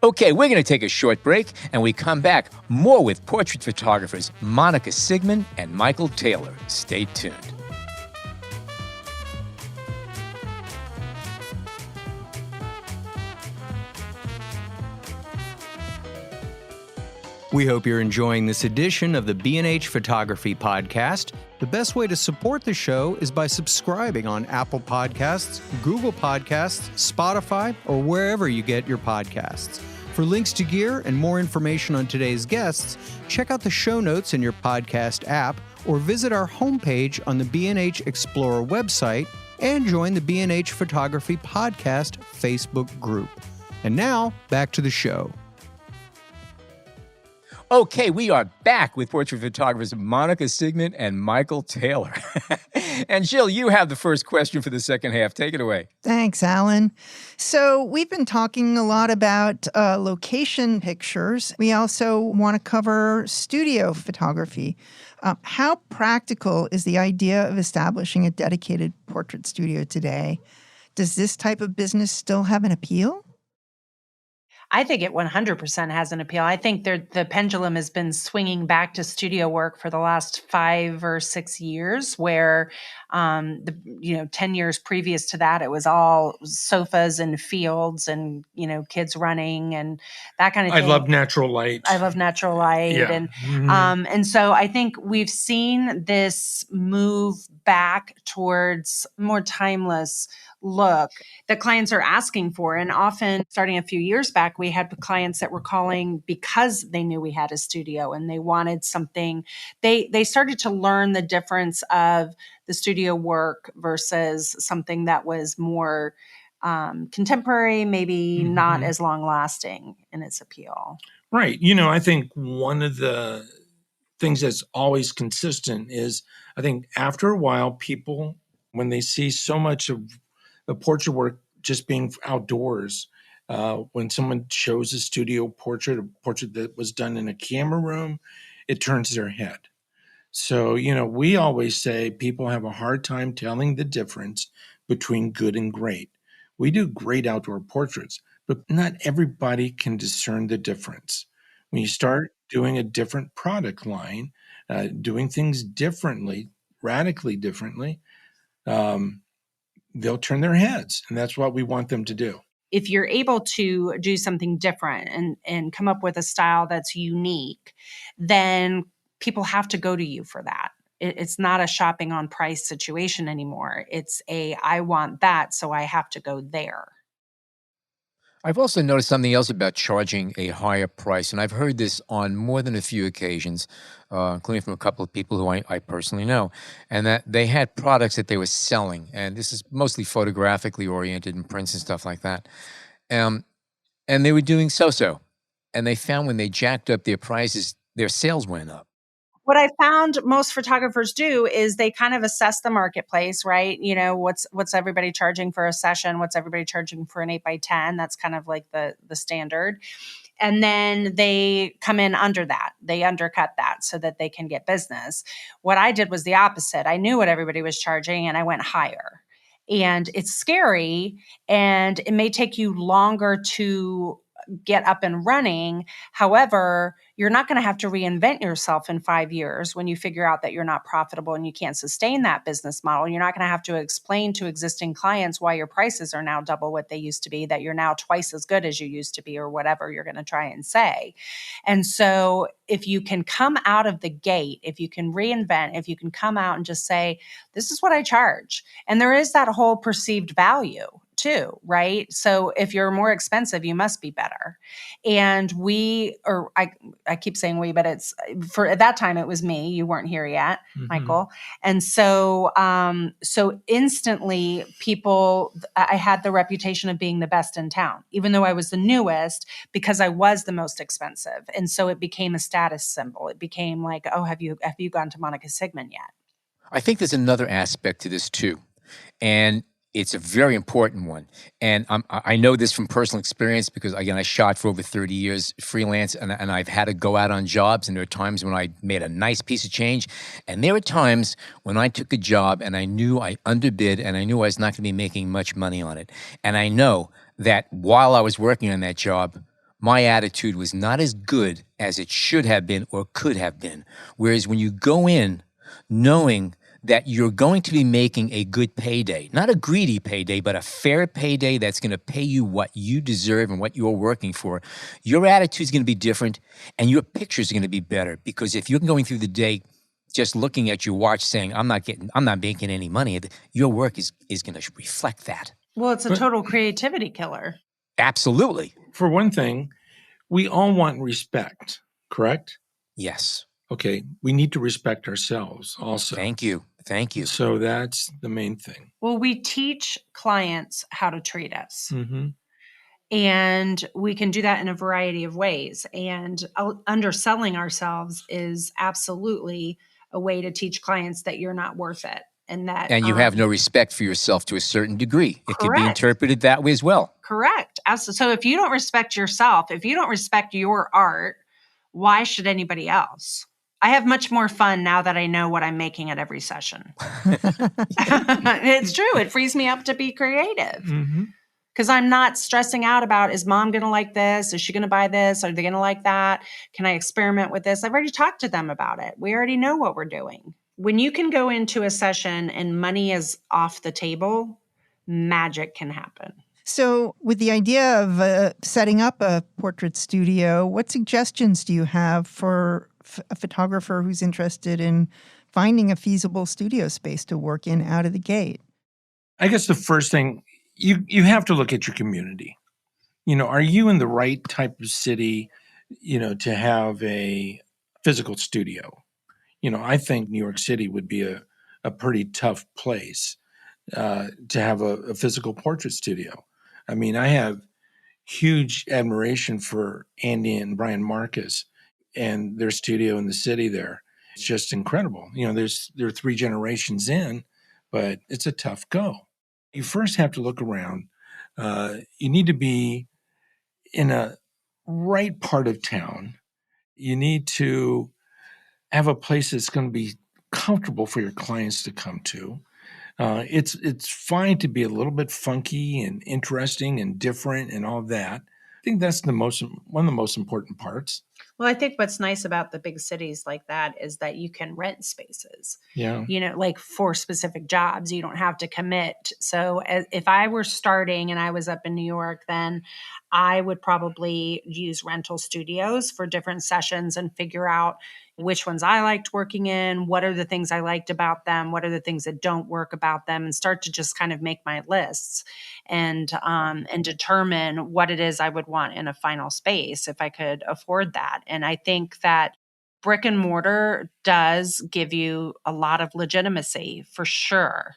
B: Okay, we're going to take a short break, and we come back more with portrait photographers Monica Sigmon and Michael Taylor. Stay tuned.
A: We hope you're enjoying this edition of the B&H Photography Podcast. The best way to support the show is by subscribing on Apple Podcasts, Google Podcasts, Spotify, or wherever you get your podcasts. For links to gear and more information on today's guests, check out the show notes in your podcast app or visit our homepage on the B&H Explorer website and join the B&H Photography Podcast Facebook group. And now, back to the show.
B: Okay, we are back with portrait photographers Monica Sigmon and Michael Taylor. And Jill, you have the first question for the second half. Take it away.
C: Thanks, Alan. So we've been talking a lot about location pictures. We also want to cover studio photography. How practical is the idea of establishing a dedicated portrait studio today? Does this type of business still have an appeal?
D: I think it 100% has an appeal. I think the pendulum has been swinging back to studio work for the last 5 or 6 years, where 10 years previous to that, it was all sofas and fields and, kids running and that kind of thing.
E: I love natural light.
D: Yeah. And so I think we've seen this move back towards more timeless look that clients are asking for. And often, starting a few years back, we had clients that were calling because they knew we had a studio and they wanted something. They started to learn the difference of the studio work versus something that was more contemporary, maybe not as long lasting in its appeal.
E: Right. I think one of the things that's always consistent is, I think after a while, people, when they see so much of the portrait work just being outdoors, when someone shows a studio portrait, a portrait that was done in a camera room, it turns their head. So, we always say people have a hard time telling the difference between good and great. We do great outdoor portraits, but not everybody can discern the difference. When you start doing a different product line, doing things differently, radically differently, they'll turn their heads, and that's what we want them to do.
D: If you're able to do something different and come up with a style that's unique, then people have to go to you for that. It's not a shopping on price situation anymore. It's I want that, so I have to go there.
B: I've also noticed something else about charging a higher price, and I've heard this on more than a few occasions, including from a couple of people who I personally know, and that they had products that they were selling, and this is mostly photographically oriented and prints and stuff like that, and they were doing so-so, and they found when they jacked up their prices, their sales went up.
D: What I found most photographers do is they kind of assess the marketplace, right? What's everybody charging for a session? What's everybody charging for an 8x10? That's kind of like the standard. And then they come in under that. They undercut that so that they can get business. What I did was the opposite. I knew what everybody was charging and I went higher. And it's scary and it may take you longer to get up and running. However, you're not going to have to reinvent yourself in 5 years when you figure out that you're not profitable and you can't sustain that business model. You're not going to have to explain to existing clients why your prices are now double what they used to be, that you're now twice as good as you used to be, or whatever you're going to try and say. And so if you can come out of the gate, if you can reinvent, if you can come out and just say, this is what I charge. And there is that whole perceived value too, right? So if you're more expensive, you must be better. And I keep saying we, but it's at that time it was me. You weren't here yet, Michael. And so instantly I had the reputation of being the best in town, even though I was the newest, because I was the most expensive. And so it became a status symbol. It became like, oh, have you gone to Monica Sigmon yet?
B: I think there's another aspect to this too. And it's a very important one. And I know this from personal experience because, again, I shot for over 30 years freelance, and I've had to go out on jobs, and there are times when I made a nice piece of change, and there were times when I took a job and I knew I underbid and I knew I was not going to be making much money on it. And I know that while I was working on that job, my attitude was not as good as it should have been or could have been. Whereas when you go in knowing that you're going to be making a good payday, not a greedy payday, but a fair payday that's going to pay you what you deserve and what you're working for, your attitude is going to be different and your pictures are going to be better. Because if you're going through the day just looking at your watch saying, I'm not making any money, your work is going to reflect that.
D: Well, it's a total creativity killer.
B: Absolutely.
E: For one thing, we all want respect, correct?
B: Yes.
E: Okay, we need to respect ourselves also.
B: Thank you.
E: So that's the main thing.
D: Well, we teach clients how to treat us.
E: Mm-hmm.
D: And we can do that in a variety of ways. And underselling ourselves is absolutely a way to teach clients that you're not worth it. And
B: you have no respect for yourself to a certain degree. It could be
D: Correct.
B: interpreted that way as well.
D: Correct. So if you don't respect yourself, if you don't respect your art, why should anybody else? I have much more fun now that I know what I'm making at every session. It's true. It frees me up to be creative.
E: Mm-hmm.
D: Because I'm not stressing out about, is mom going to like this? Is she going to buy this? Are they going to like that? Can I experiment with this? I've already talked to them about it. We already know what we're doing. When you can go into a session and money is off the table, magic can happen.
C: So with the idea of setting up a portrait studio, what suggestions do you have for a photographer who's interested in finding a feasible studio space to work in out of the gate?
E: I guess the first thing, you have to look at your community. Are you in the right type of city, to have a physical studio? I think New York City would be a pretty tough place to have a physical portrait studio. I mean, I have huge admiration for Andy and Brian Marcus and their studio in the city there. It's just incredible. They're 3 generations in, but it's a tough go. You first have to look around. You need to be in a right part of town. You need to have a place that's going to be comfortable for your clients to come to. It's fine to be a little bit funky and interesting and different and all that. I think that's one of the most important parts.
D: Well, I think what's nice about the big cities like that is that you can rent spaces.
E: Yeah.
D: Like for specific jobs, you don't have to commit. So if I were starting and I was up in New York, then I would probably use rental studios for different sessions and figure out which ones I liked working in, what are the things I liked about them, what are the things that don't work about them, and start to just kind of make my lists and determine what it is I would want in a final space if I could afford that. And I think that brick and mortar does give you a lot of legitimacy for sure.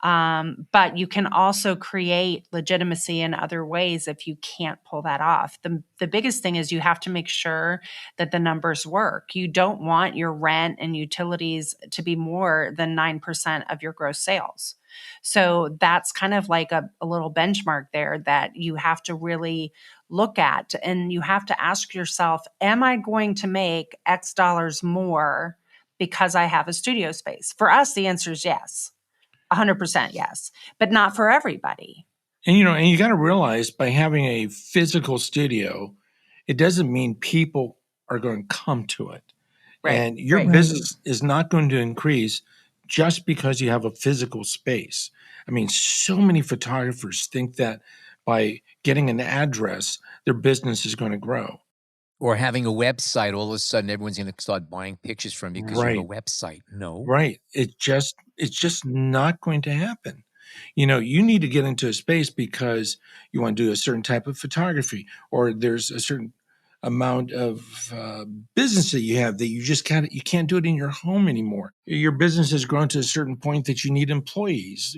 D: But you can also create legitimacy in other ways if you can't pull that off. The biggest thing is you have to make sure that the numbers work. You don't want your rent and utilities to be more than 9% of your gross sales. So that's kind of like a little benchmark there that you have to really look at. And you have to ask yourself, am I going to make X dollars more because I have a studio space? For us, the answer is yes. 100% yes, but not for everybody.
E: And you got to realize by having a physical studio, it doesn't mean people are going to come to it.
D: Right.
E: And your business is not going to increase just because you have a physical space. I mean, so many photographers think that by getting an address, their business is going to grow.
B: Or having a website, all of a sudden everyone's going to start buying pictures from you because you have a website. No.
E: Right. It's just not going to happen. You need to get into a space because you want to do a certain type of photography, or there's a certain amount of business that you have that you can't do it in your home anymore. Your business has grown to a certain point that you need employees.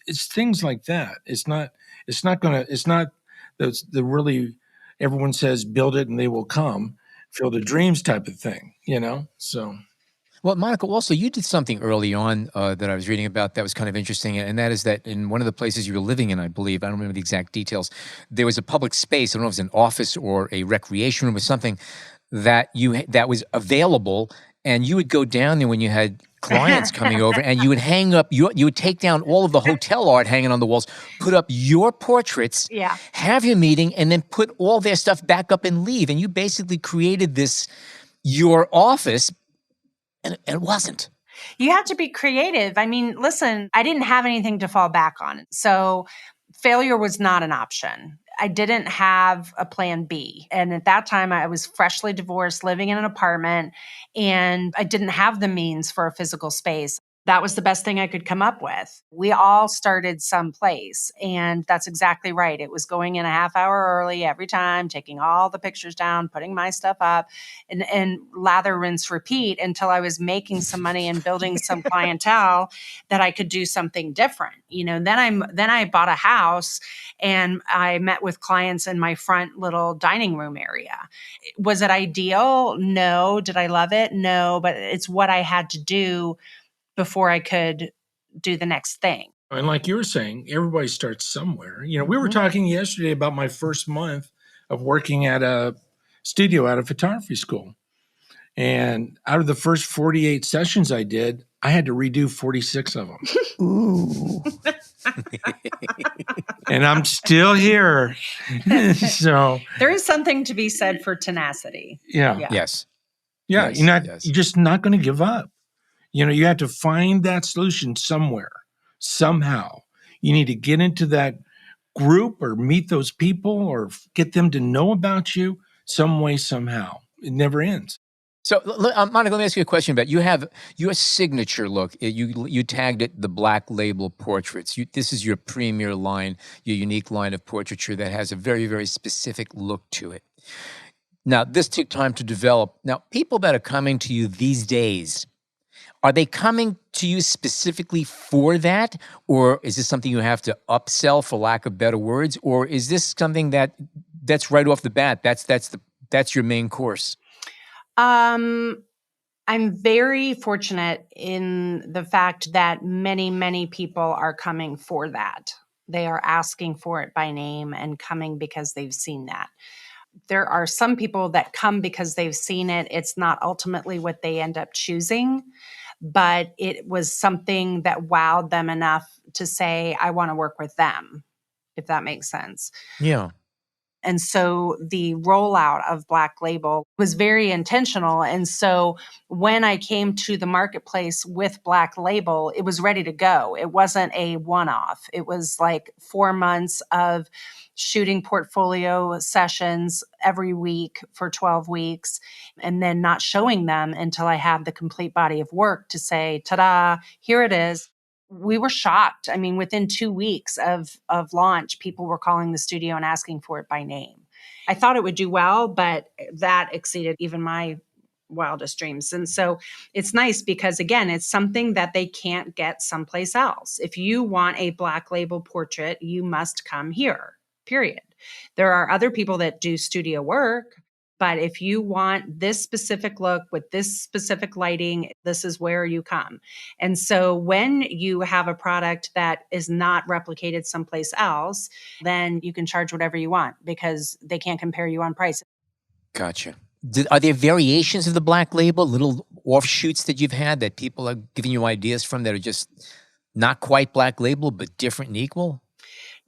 E: It's things like that. It's not the really, everyone says build it and they will come, Field of Dreams type of thing, so.
B: Well, Monica, also, you did something early on that I was reading about that was kind of interesting, and that is that in one of the places you were living in, I believe, I don't remember the exact details, there was a public space, I don't know if it was an office or a recreation room or something, that was available, and you would go down there when you had clients coming over, and you would hang up, you would take down all of the hotel art hanging on the walls, put up your portraits, have your meeting, and then put all their stuff back up and leave. And you basically created your office, and it wasn't.
D: You have to be creative. I mean, listen, I didn't have anything to fall back on. So failure was not an option. I didn't have a plan B. And at that time, I was freshly divorced, living in an apartment, and I didn't have the means for a physical space. That was the best thing I could come up with. We all started someplace, and that's exactly right. It was going in a half hour early every time, taking all the pictures down, putting my stuff up, and lather, rinse, repeat until I was making some money and building some clientele that I could do something different. Then I bought a house and I met with clients in my front little dining room area. Was it ideal? No. Did I love it? No, but it's what I had to do before I could do the next thing.
E: And like you were saying, everybody starts somewhere. We were talking yesterday about my first month of working at a studio at a photography school. And out of the first 48 sessions I did, I had to redo 46 of them.
C: Ooh.
E: And I'm still here. So
D: there is something to be said for tenacity.
E: Yeah.
B: Yes.
E: Yeah.
B: Yes,
E: You're just not going to give up. You have to find that solution somewhere, somehow. You need to get into that group or meet those people or get them to know about you some way, somehow. It never ends.
B: So, Monica, let me ask you a question about you have your signature look. You tagged it the Black Label Portraits. This is your premier line, your unique line of portraiture that has a very, very specific look to it. Now, this took time to develop. Now, people that are coming to you these days, are they coming to you specifically for that? Or is this something you have to upsell, for lack of better words? Or is this something that's right off the bat? That's your main course?
D: I'm very fortunate in the fact that many, many people are coming for that. They are asking for it by name and coming because they've seen that. There are some people that come because they've seen it. It's not ultimately what they end up choosing, but it was something that wowed them enough to say, I want to work with them, if that makes sense.
B: Yeah.
D: And so the rollout of Black Label was very intentional. And so when I came to the marketplace with Black Label, it was ready to go. It wasn't a one-off. It was like 4 months of shooting portfolio sessions every week for 12 weeks, and then not showing them until I had the complete body of work to say, ta-da, here it is. We were shocked. I mean, within 2 weeks of launch, people were calling the studio and asking for it by name. I thought it would do well, but that exceeded even my wildest dreams. And so it's nice because, again, it's something that they can't get someplace else. If you want a Black Label portrait, you must come here, period. There are other people that do studio work, but if you want this specific look with this specific lighting, this is where you come. And so when you have a product that is not replicated someplace else, then you can charge whatever you want because they can't compare you on price.
B: Gotcha. Are there variations of the Black Label, little offshoots that you've had that people are giving you ideas from that are just not quite Black Label, but different and equal?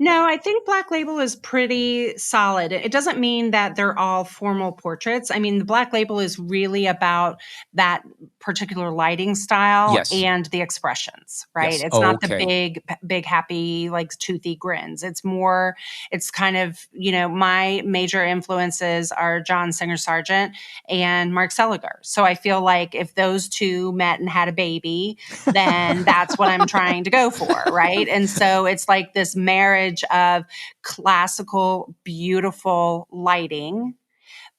D: No, I think Black Label is pretty solid. It doesn't mean that they're all formal portraits. I mean, the Black Label is really about that particular lighting style and the expressions, right?
B: Yes.
D: It's not the big, happy, like toothy grins. It's more, it's kind of, my major influences are John Singer Sargent and Mark Seliger. So I feel like if those two met and had a baby, then that's what I'm trying to go for, right? And so it's like this marriage of classical, beautiful lighting,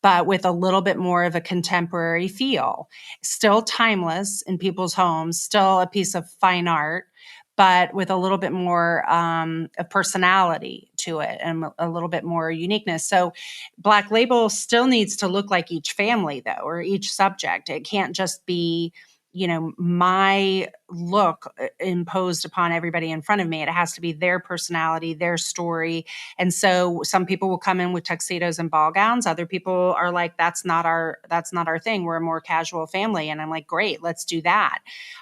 D: but with a little bit more of a contemporary feel. Still timeless in people's homes, still a piece of fine art, but with a little bit more of personality to it and a little bit more uniqueness. So Black Label still needs to look like each family, though, or each subject. It can't just be my look imposed upon everybody in front of me. It has to be their personality, their story. And so some people will come in with tuxedos and ball gowns. Other people are like, that's not our thing. We're a more casual family. And I'm like, great, let's do that.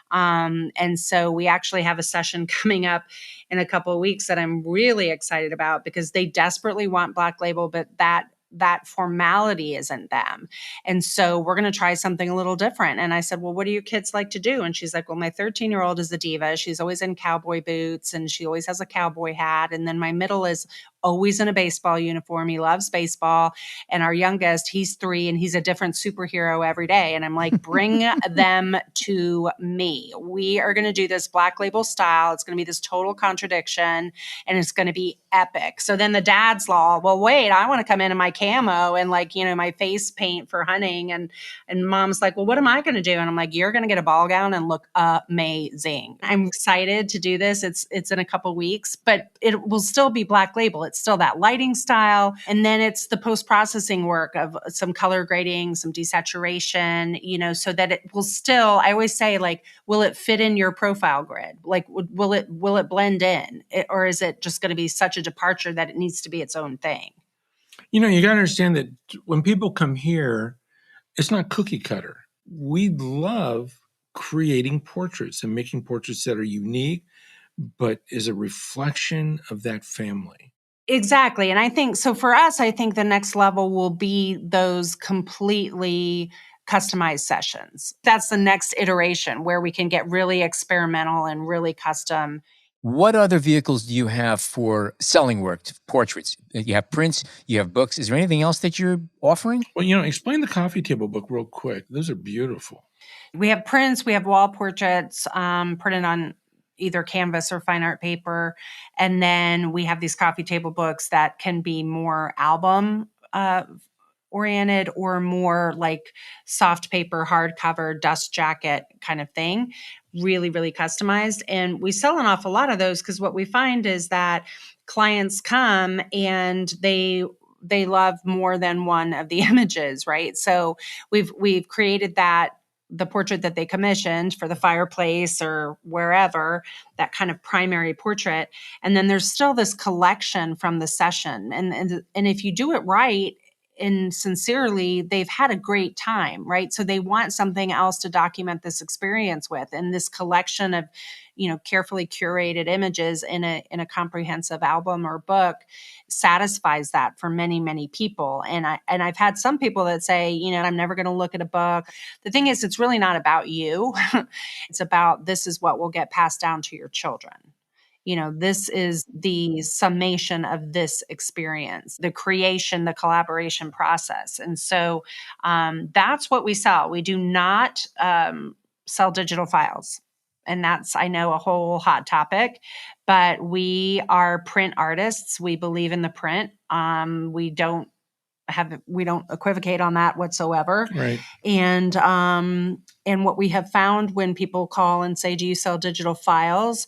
D: And so we actually have a session coming up in a couple of weeks that I'm really excited about because they desperately want Black Label, but that that formality isn't them. And so we're going to try something a little different. And I said, well, what do your kids like to do? And she's like, well, my 13-year-old is a diva. She's always in cowboy boots and she always has a cowboy hat. And then my middle is always in a baseball uniform. He loves baseball. And our youngest, he's 3 and he's a different superhero every day. And I'm like, bring them to me. We are going to do this Black Label style. It's going to be this total contradiction and it's going to be epic. So then the dad's law, well, wait, I want to come in my camo and like, my face paint for hunting. And mom's like, well, what am I going to do? And I'm like, you're going to get a ball gown and look amazing. I'm excited to do this. It's in a couple weeks, but it will still be Black Label. It's still that lighting style. And then it's the post-processing work of some color grading, some desaturation, so that it will still, I always say, like, will it fit in your profile grid? Like, will it blend in? Or is it just going to be such a departure that it needs to be its own thing?
E: You got to understand that when people come here, it's not cookie cutter. We love creating portraits and making portraits that are unique, but is a reflection of that family.
D: Exactly. And I think, so for us, I think the next level will be those completely customized sessions. That's the next iteration where we can get really experimental and really custom.
B: What other vehicles do you have for selling work, portraits? You have prints, you have books. Is there anything else that you're offering?
E: Well, explain the coffee table book real quick. Those are beautiful.
D: We have prints, we have wall portraits printed on either canvas or fine art paper. And then we have these coffee table books that can be more album oriented or more like soft paper, hardcover, dust jacket kind of thing. Really, really customized. And we sell an awful lot of those because what we find is that clients come and they love more than one of the images, right? So we've created the portrait that they commissioned for the fireplace or wherever, that kind of primary portrait. And then there's still this collection from the session. And if you do it right and sincerely, they've had a great time, right? So they want something else to document this experience with. And this collection of, carefully curated images in a comprehensive album or book satisfies that for many, many people. And I've had some people that say, I'm never going to look at a book. The thing is, it's really not about you. It's about, this is what will get passed down to your children. This is the summation of this experience, the creation, the collaboration process. And so that's what we sell. We do not sell digital files. And that's, I know, a whole hot topic, but we are print artists. We believe in the print. We don't equivocate on that whatsoever.
E: Right.
D: And what we have found when people call and say, do you sell digital files?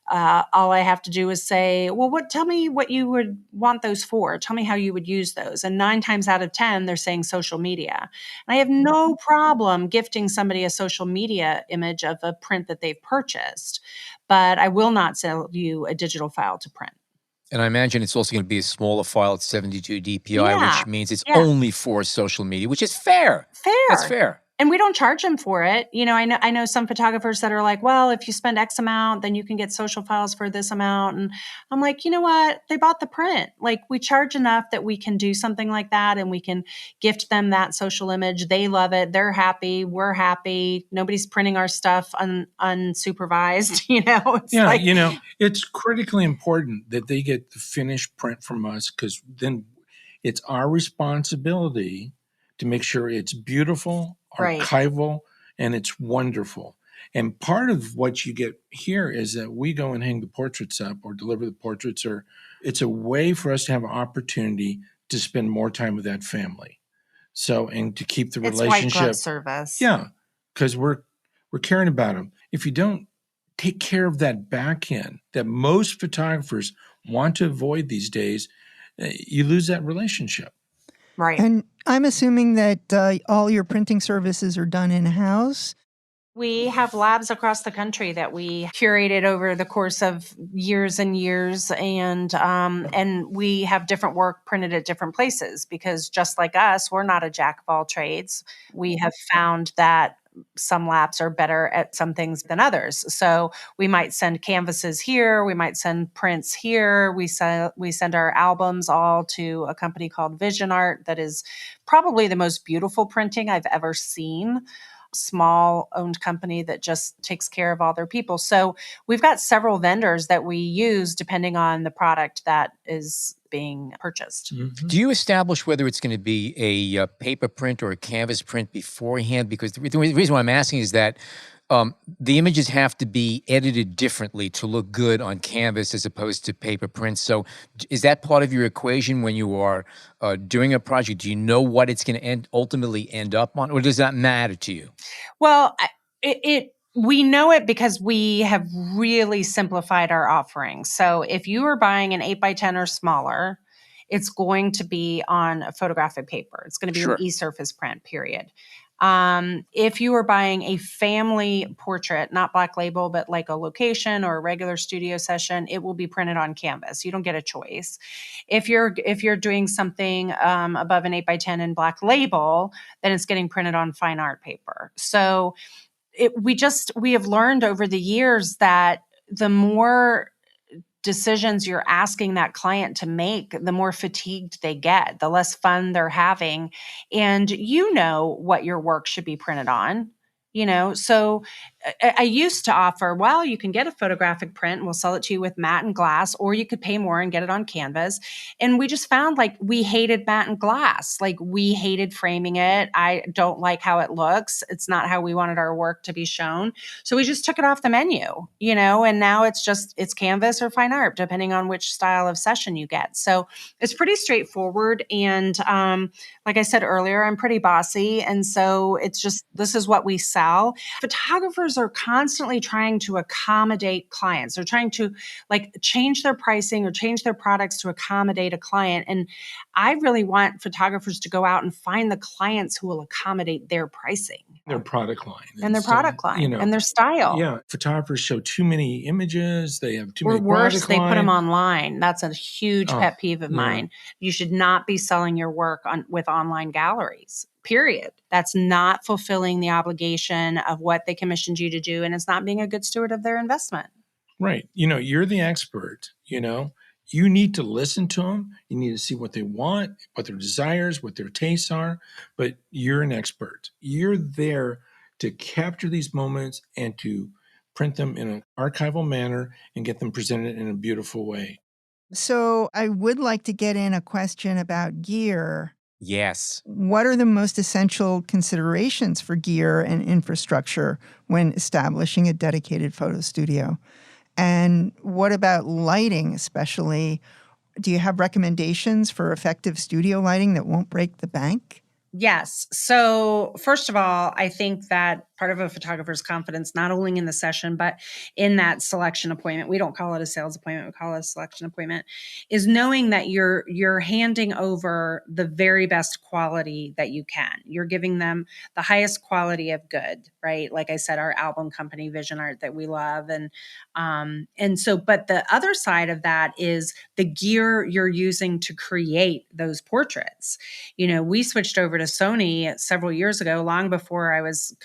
D: All I have to do is say, well, tell me what you would want those for. Tell me how you would use those. And 9 times out of 10, they're saying social media. And I have no problem gifting somebody a social media image of a print that they've purchased, but I will not sell you a digital file to print.
B: And I imagine it's also going to be a smaller file at 72 DPI, which means it's only for social media, which is fair. That's fair.
D: And we don't charge them for it. I know some photographers that are like, well, if you spend X amount, then you can get social files for this amount. And I'm like, you know what? They bought the print. Like, we charge enough that we can do something like that and we can gift them that social image. They love it. They're happy. We're happy. Nobody's printing our stuff unsupervised.
E: It's critically important that they get the finished print from us, because then it's our responsibility to make sure it's beautiful, archival, and it's wonderful. And part of what you get here is that we go and hang the portraits up or deliver the portraits, or it's a way for us to have an opportunity to spend more time with that family. So, and to keep the relationship.
D: It's white glove service.
E: Yeah, because we're caring about them. If you don't take care of that back end that most photographers want to avoid these days, you lose that relationship.
D: Right.
C: And I'm assuming that all your printing services are done in-house.
D: We have labs across the country that we curated over the course of years and years, and we have different work printed at different places because, just like us, we're not a jack of all trades. We have found that some labs are better at some things than others. So we might send canvases here, we might send prints here, we send our albums all to a company called Vision Art that is probably the most beautiful printing I've ever seen. Small owned company that just takes care of all their people. So we've got several vendors that we use depending on the product that is being purchased.
B: Do you establish whether it's going to be a paper print or a canvas print beforehand? Because the reason why I'm asking is that the images have to be edited differently to look good on canvas as opposed to paper prints. So is that part of your equation when you are doing a project? Do you know what it's going to ultimately end up on, or does that matter to you?
D: Well, we know it because we have really simplified our offerings. So if you are buying an 8x10 or smaller, it's going to be on a photographic paper. It's going to be an e-surface print, period. If you are buying a family portrait, not black label, but like a location or a regular studio session, it will be printed on canvas. You don't get a choice. If you're doing something above an 8x10 in black label, then it's getting printed on fine art paper. So we have learned over the years that the more decisions you're asking that client to make, the more fatigued they get, the less fun they're having. And you know what your work should be printed on. So I used to offer, well, you can get a photographic print and we'll sell it to you with matte and glass, or you could pay more and get it on canvas. And we just found we hated matte and glass. We hated framing it. I don't like how it looks. It's not how we wanted our work to be shown. So we just took it off the menu, and now it's canvas or fine art, depending on which style of session you get. So it's pretty straightforward. And like I said earlier, I'm pretty bossy. And so this is what we sell. Photographers are constantly trying to accommodate clients. They're trying to change their pricing or change their products to accommodate a client. And I really want photographers to go out and find the clients who will accommodate their pricing.
E: Their product line.
D: And their product line and their style.
E: Yeah. Photographers show too many images. They have too many
D: worse,
E: product
D: they
E: line.
D: put them online. That's a huge pet peeve of mine. You should not be selling your work with online galleries. Period. That's not fulfilling the obligation of what they commissioned you to do, and it's not being a good steward of their investment.
E: Right. You're the expert, You need to listen to them. You need to see what they want, what their desires, what their tastes are, but you're an expert. You're there to capture these moments and to print them in an archival manner and get them presented in a beautiful way.
C: So I would like to get in a question about gear.
B: Yes.
C: What are the most essential considerations for gear and infrastructure when establishing a dedicated photo studio? And what about lighting, especially? Do you have recommendations for effective studio lighting that won't break the bank?
D: Yes. So first of all, I think that part of a photographer's confidence, not only in the session, but in that selection appointment, we don't call it a sales appointment, we call it a selection appointment, is knowing that you're handing over the very best quality that you can. You're giving them the highest quality of good, right? Like I said, our album company, Vision Art, that we love. And so, but the other side of that is the gear you're using to create those portraits. We switched over to Sony several years ago, long before I was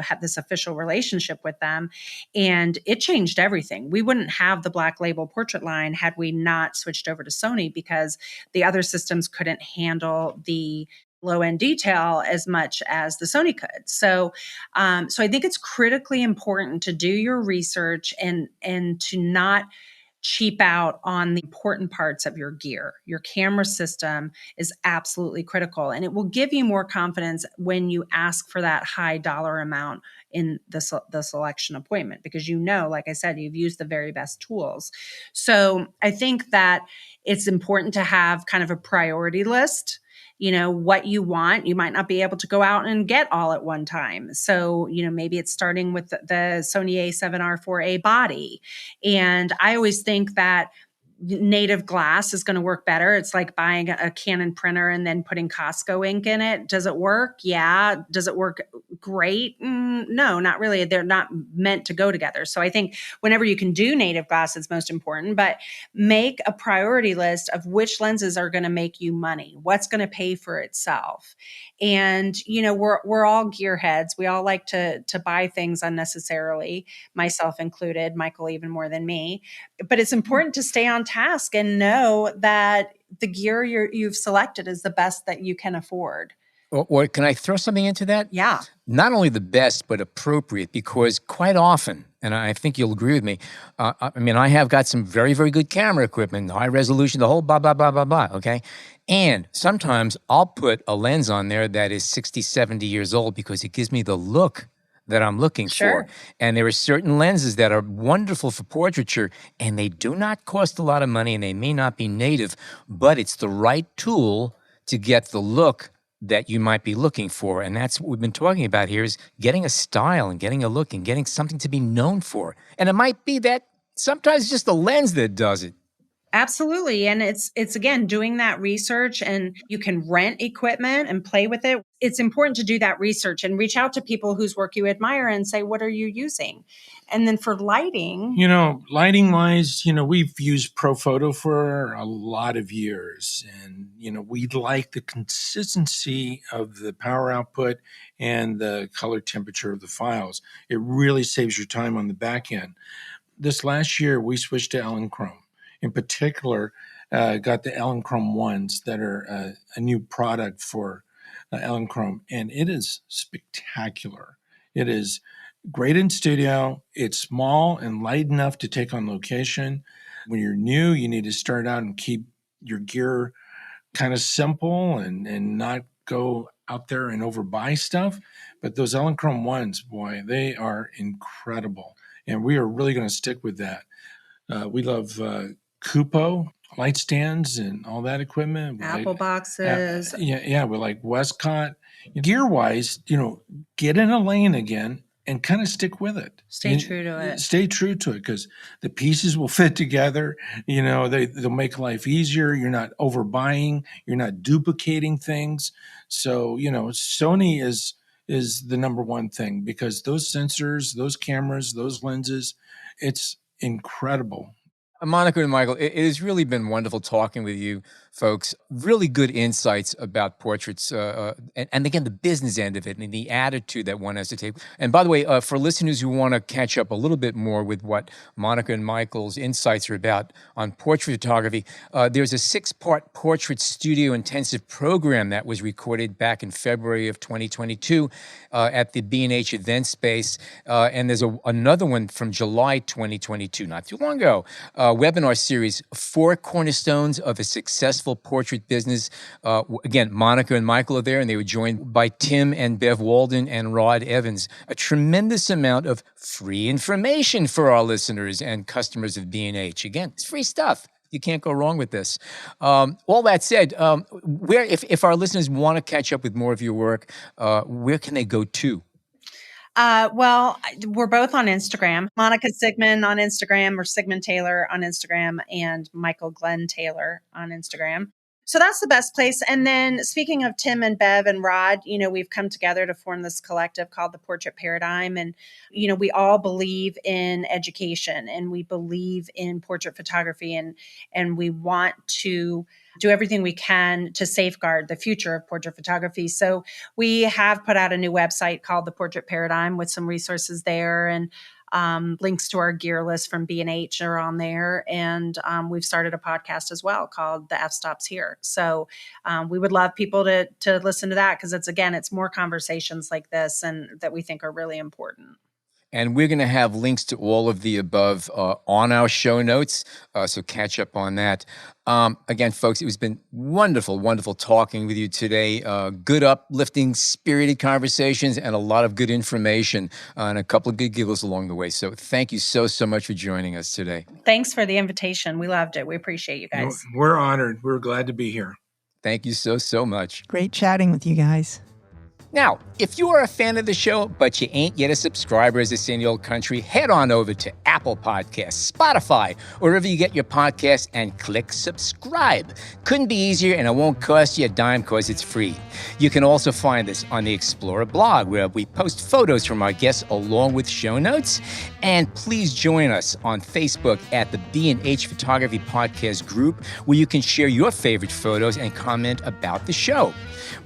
D: had this official relationship with them, and it changed everything. We wouldn't have the Black Label portrait line had we not switched over to Sony, because the other systems couldn't handle the low-end detail as much as the Sony could. So I think it's critically important to do your research and to not cheap out on the important parts of your gear. Your camera system is absolutely critical, and it will give you more confidence when you ask for that high dollar amount in the selection appointment, because like I said, you've used the very best tools. So I think that it's important to have kind of a priority list. What you want. You might not be able to go out and get all at one time. So, maybe it's starting with the Sony A7R4A body. And I always think that native glass is going to work better. It's like buying a Canon printer and then putting Costco ink in it. Does it work? Yeah. Does it work great? No, not really. They're not meant to go together. So I think whenever you can do native glass, it's most important, but make a priority list of which lenses are going to make you money, what's going to pay for itself. And, we're all gearheads. We all like to buy things unnecessarily, myself included, Michael even more than me. But it's important to stay on task and know that the gear you've selected is the best that you can afford.
B: Or can I throw something into that?
D: Yeah.
B: Not only the best, but appropriate, because quite often, and I think you'll agree with me, I have got some very, very good camera equipment, high resolution, the whole blah, blah, blah, blah, blah, okay? And sometimes I'll put a lens on there that is 60, 70 years old because it gives me the look that I'm looking for. And there are certain lenses that are wonderful for portraiture, and they do not cost a lot of money, and they may not be native, but it's the right tool to get the look that you might be looking for. And that's what we've been talking about here, is getting a style and getting a look and getting something to be known for. And it might be that sometimes just the lens that does it.
D: Absolutely. And it's again, doing that research, and you can rent equipment and play with it. It's important to do that research and reach out to people whose work you admire and say, what are you using? And then for lighting,
E: lighting wise, we've used Profoto for a lot of years, and, we like the consistency of the power output and the color temperature of the files. It really saves your time on the back end. This last year, we switched to Elinchrom. In particular, got the Elinchrom Ones that are a new product for Elinchrom, and it is spectacular. It is great in studio. It's small and light enough to take on location. When you're new, you need to start out and keep your gear kind of simple and not go out there and overbuy stuff. But those Elinchrom Ones, boy, they are incredible, and we are really going to stick with that. We love Kupo light stands and all that equipment.
D: Apple boxes.
E: We like Westcott. Gear-wise, get in a lane again and kind of stick with it.
D: Stay true to it.
E: Stay true to it, because the pieces will fit together. They'll make life easier. You're not overbuying. You're not duplicating things. So, Sony is the number one thing, because those sensors, those cameras, those lenses, it's incredible.
B: Monica and Michael, it has really been wonderful talking with you folks. Really good insights about portraits, and again, the business end of it and the attitude that one has to take. And by the way, for listeners who want to catch up a little bit more with what Monica and Michael's insights are about on portrait photography, there's a 6-part portrait studio intensive program that was recorded back in February of 2022 at the B&H event space. And there's another one from July 2022, not too long ago. Webinar series, 4 cornerstones of a successful portrait business. Again, Monica and Michael are there, and they were joined by Tim and Bev Walden and Rod Evans. A tremendous amount of free information for our listeners and customers of B&H. Again, it's free stuff. You can't go wrong with this. All that said, if our listeners want to catch up with more of your work, where can they go to?
D: Well, we're both on Instagram. Monica Sigmon on Instagram, or Sigmon Taylor on Instagram, and Michael Glenn Taylor on Instagram. So that's the best place. And then speaking of Tim and Bev and Rod, we've come together to form this collective called the Portrait Paradigm. And, we all believe in education, and we believe in portrait photography, and we want to do everything we can to safeguard the future of portrait photography. So we have put out a new website called the Portrait Paradigm with some resources there, and links to our gear list from B&H are on there. And we've started a podcast as well called The F-Stops Here. So we would love people to listen to that, because it's more conversations like this and that we think are really important.
B: And we're going to have links to all of the above on our show notes, so catch up on that. Again, folks, it has been wonderful, wonderful talking with you today. Good, uplifting, spirited conversations, and a lot of good information, and a couple of good giggles along the way. So thank you so much for joining us today.
D: Thanks for the invitation. We loved it. We appreciate you guys.
E: We're honored. We're glad to be here.
B: Thank you so much.
C: Great chatting with you guys.
B: Now, If you are a fan of the show, but you ain't yet a subscriber, as they say in the old country, head on over to Apple Podcasts, Spotify, or wherever you get your podcasts, and click subscribe. Couldn't be easier, and it won't cost you a dime because it's free. You can also find us on the Explorer blog, where we post photos from our guests along with show notes. And please join us on Facebook at the B&H Photography Podcast group, where you can share your favorite photos and comment about the show.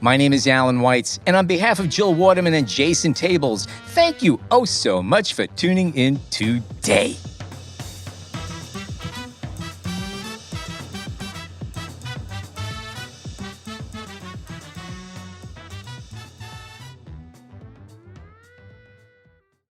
B: My name is Alan Weitz, and on behalf of Jill Waterman and Jason Tables, thank you oh so much for tuning in today.